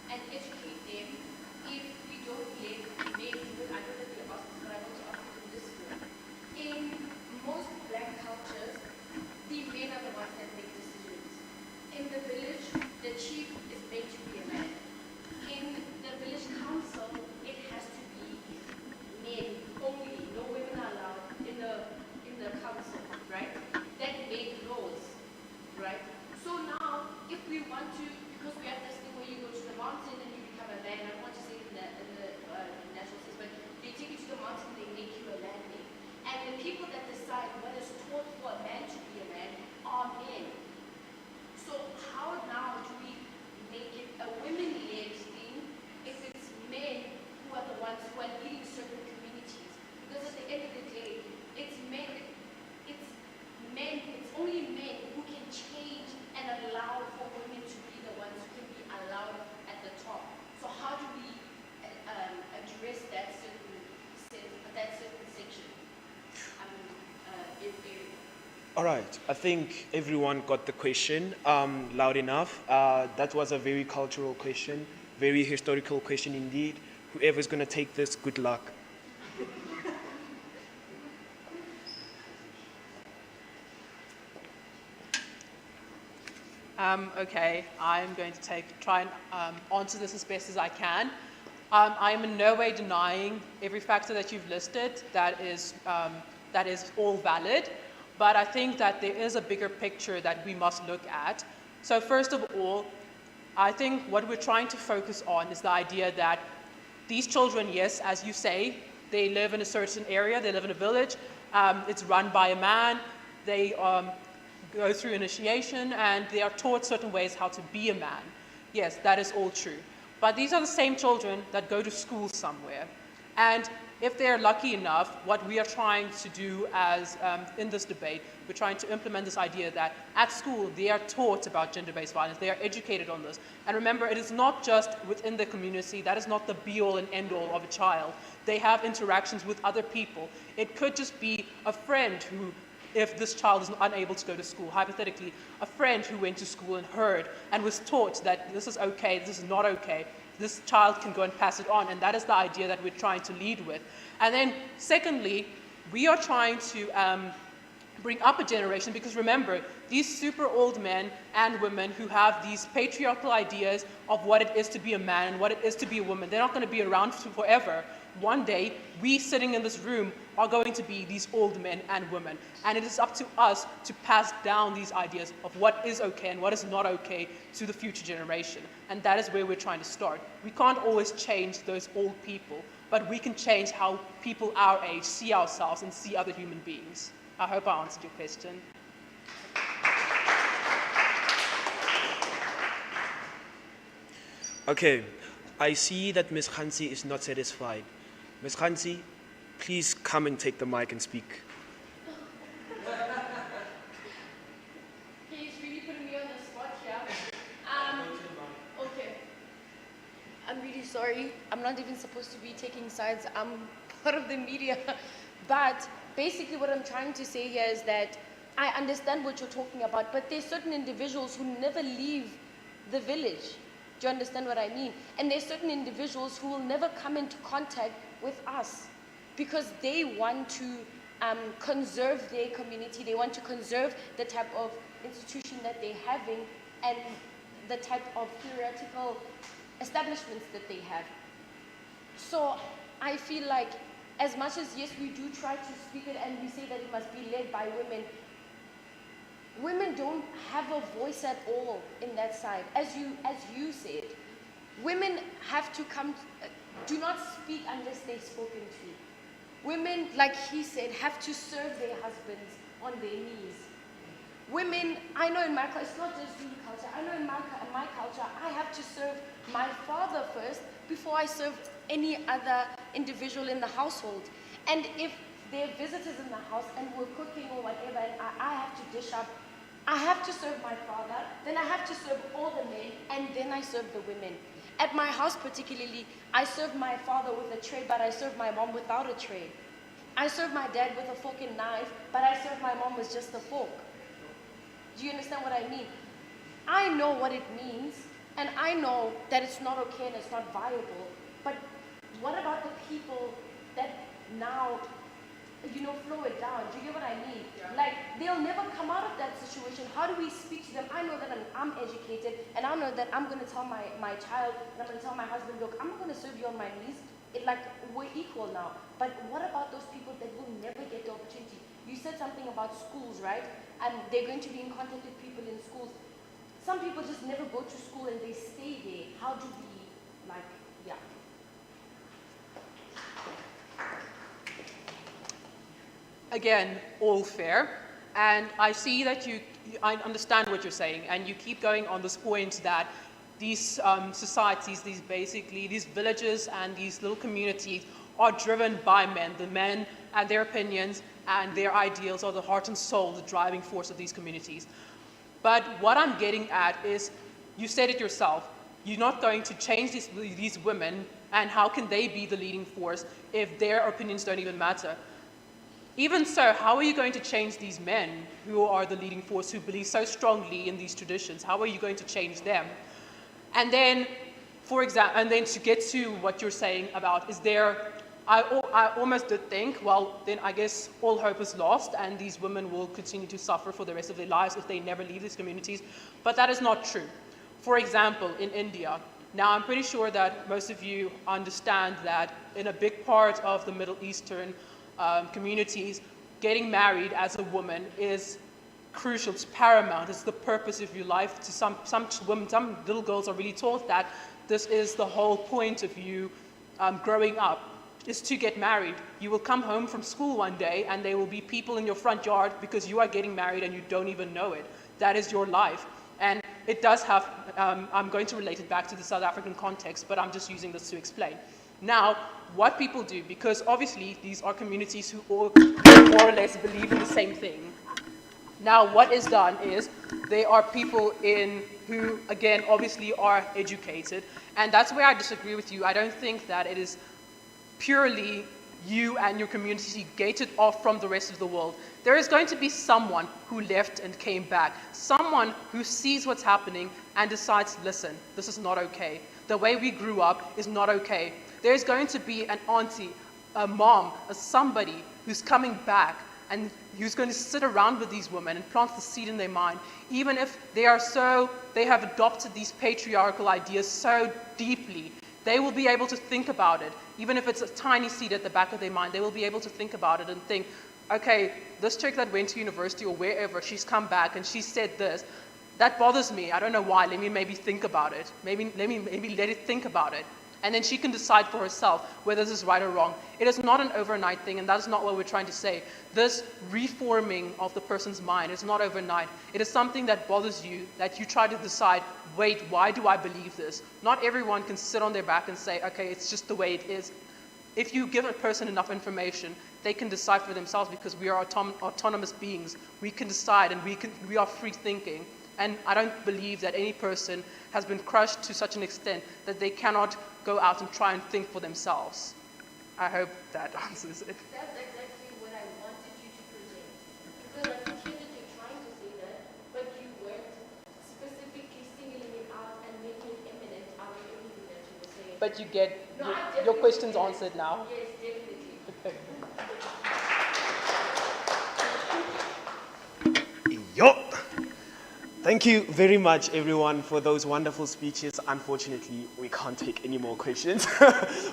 and educate them if we don't let men do it? I know that they asked this, but I want to ask you this way. In most black cultures, the men are the ones that make decisions. In the village, the chief is meant to be a man. In the village council, it has to be men only. No women are allowed in the council, right? That make laws, right? So now, if we want to, because we have this thing where you go to the mountain and you become a man. I don't want to say it in the national sense, but they take you to the mountain, they make you a man there. And the people that decide what is taught for a man to be a man are men. So how now do we make it a women-led thing if it's men who are the ones who are leading certain communities? Because at the end of the day, it's only men who can change and allow for women to be the ones who can be allowed at the top. So how do we address that certain section? All right, I think everyone got the question loud enough. That was a very cultural question, very historical question indeed. Whoever's going to take this, good luck. Okay, I'm going to try and answer this as best as I can. I am in no way denying every factor that you've listed. That is all valid. But I think that there is a bigger picture that we must look at. So first of all, I think what we're trying to focus on is the idea that these children, yes, as you say, they live in a certain area, they live in a village, it's run by a man, they go through initiation, and they are taught certain ways how to be a man. Yes, that is all true. But these are the same children that go to school somewhere. And if they're lucky enough, what we are trying to do as in this debate, we're trying to implement this idea that at school they are taught about gender-based violence, they are educated on this. And remember, it is not just within the community, that is not the be-all and end-all of a child. They have interactions with other people. It could just be a friend who, if this child is unable to go to school, hypothetically, a friend who went to school and heard and was taught that this is okay, this is not okay, this child can go and pass it on, and that is the idea that we're trying to lead with. And then secondly, we are trying to bring up a generation, because remember, these super old men and women who have these patriarchal ideas of what it is to be a man and what it is to be a woman, they're not going to be around forever. One day, we sitting in this room are going to be these old men and women. And it is up to us to pass down these ideas of what is okay and what is not okay to the future generation. And that is where we're trying to start. We can't always change those old people, but we can change how people our age see ourselves and see other human beings. I hope I answered your question. Okay, I see that Ms. Khansi is not satisfied. Ms. Khansi, please come and take the mic and speak. He's really putting me on the spot here. Okay. I'm really sorry. I'm not even supposed to be taking sides. I'm part of the media. But basically what I'm trying to say here is that I understand what you're talking about, but there's certain individuals who never leave the village. Do you understand what I mean? And there's certain individuals who will never come into contact with us because they want to conserve their community. They want to conserve the type of institution that they're having and the type of theoretical establishments that they have. So I feel like as much as, yes, we do try to speak it and we say that it must be led by women, women don't have a voice at all in that side. As you said, women have to come, do not speak unless they're spoken to. Women, like he said, have to serve their husbands on their knees. Women, I know in my culture, it's not just Zulu culture, I know in my culture, I have to serve my father first before I serve any other individual in the household. And if there are visitors in the house and we're cooking or whatever, and I have to dish up. I have to serve my father, then I have to serve all the men, and then I serve the women. At my house particularly, I serve my father with a tray, but I serve my mom without a tray. I serve my dad with a fork and knife, but I serve my mom with just a fork. Do you understand what I mean? I know what it means, and I know that it's not okay and it's not viable, but what about the people that now, flow it down? Do you get what I mean? Yeah. Like, they'll never come out of that situation. How do we speak to them? I know that I'm educated, and I know that I'm going to tell my child, and I'm going to tell my husband, look, I'm not going to serve you on my knees. We're equal now. But what about those people that will never get the opportunity? You said something about schools, right? And they're going to be in contact with people in schools. Some people just never go to school and they stay there. How do we, Again, all fair. And I see that I understand what you're saying, and you keep going on this point that these societies, these villages and these little communities are driven by men. The men and their opinions and their ideals are the heart and soul, the driving force of these communities. But what I'm getting at is, you said it yourself, you're not going to change these women, and how can they be the leading force if their opinions don't even matter? Even so, how are you going to change these men who are the leading force, who believe so strongly in these traditions? How are you going to change them? And then, for example, and then to get to what you're saying about, I almost did think, well, then I guess all hope is lost and these women will continue to suffer for the rest of their lives if they never leave these communities. But that is not true. For example, in India, now I'm pretty sure that most of you understand that in a big part of the Middle Eastern communities, getting married as a woman is crucial, it's paramount, it's the purpose of your life. To some women, some little girls are really taught that this is the whole point of you growing up, is to get married. You will come home from school one day and there will be people in your front yard because you are getting married and you don't even know it. That is your life. And it does have, I'm going to relate it back to the South African context, but I'm just using this to explain. Now, what people do, because obviously these are communities who all more or less believe in the same thing. Now, what is done is there are people who, again, obviously are educated, and that's where I disagree with you. I don't think that it is purely you and your community gated off from the rest of the world. There is going to be someone who left and came back, someone who sees what's happening and decides, listen, this is not okay. The way we grew up is not okay. There's going to be an auntie, a mom, somebody who's coming back and who's going to sit around with these women and plant the seed in their mind, even if they have adopted these patriarchal ideas so deeply. They will be able to think about it, even if it's a tiny seed at the back of their mind. They will be able to think about it and think, okay, this chick that went to university or wherever, she's come back and she said this. That bothers me. I don't know why. Let me maybe think about it. Maybe let it think about it. And then she can decide for herself whether this is right or wrong. It is not an overnight thing, and that is not what we're trying to say. This reforming of the person's mind is not overnight. It is something that bothers you, that you try to decide, wait, why do I believe this? Not everyone can sit on their back and say, okay, it's just the way it is. If you give a person enough information, they can decide for themselves, because we are autonomous beings. We can decide, and we are free thinking. And I don't believe that any person has been crushed to such an extent that they cannot go out and try and think for themselves. I hope that answers it. That's exactly what I wanted you to present. Because I could hear that you're trying to say that, but you weren't specifically singling it out and making it eminent out of everything that you were saying. But you get your questions answered now. Yes, definitely. Yo! Thank you very much, everyone, for those wonderful speeches. Unfortunately, we can't take any more questions,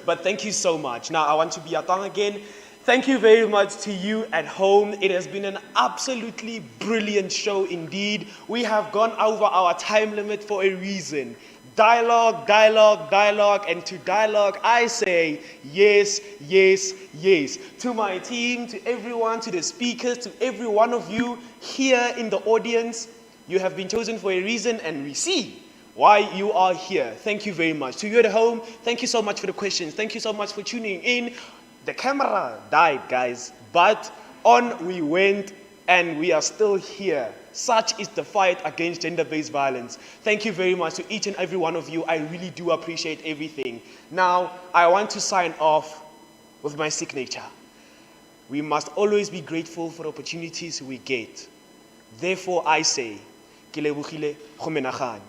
but thank you so much. Now, I want to be Atang again. Thank you very much to you at home. It has been an absolutely brilliant show indeed. We have gone over our time limit for a reason. Dialogue, dialogue, dialogue, and to dialogue, I say yes, yes, yes. To my team, to everyone, to the speakers, to every one of you here in the audience, you have been chosen for a reason, and we see why you are here. Thank you very much. To you at home, thank you so much for the questions. Thank you so much for tuning in. The camera died, guys, but on we went and we are still here. Such is the fight against gender-based violence. Thank you very much to each and every one of you. I really do appreciate everything. Now, I want to sign off with my signature. We must always be grateful for the opportunities we get. Therefore, I say, ke lebogile go menagane.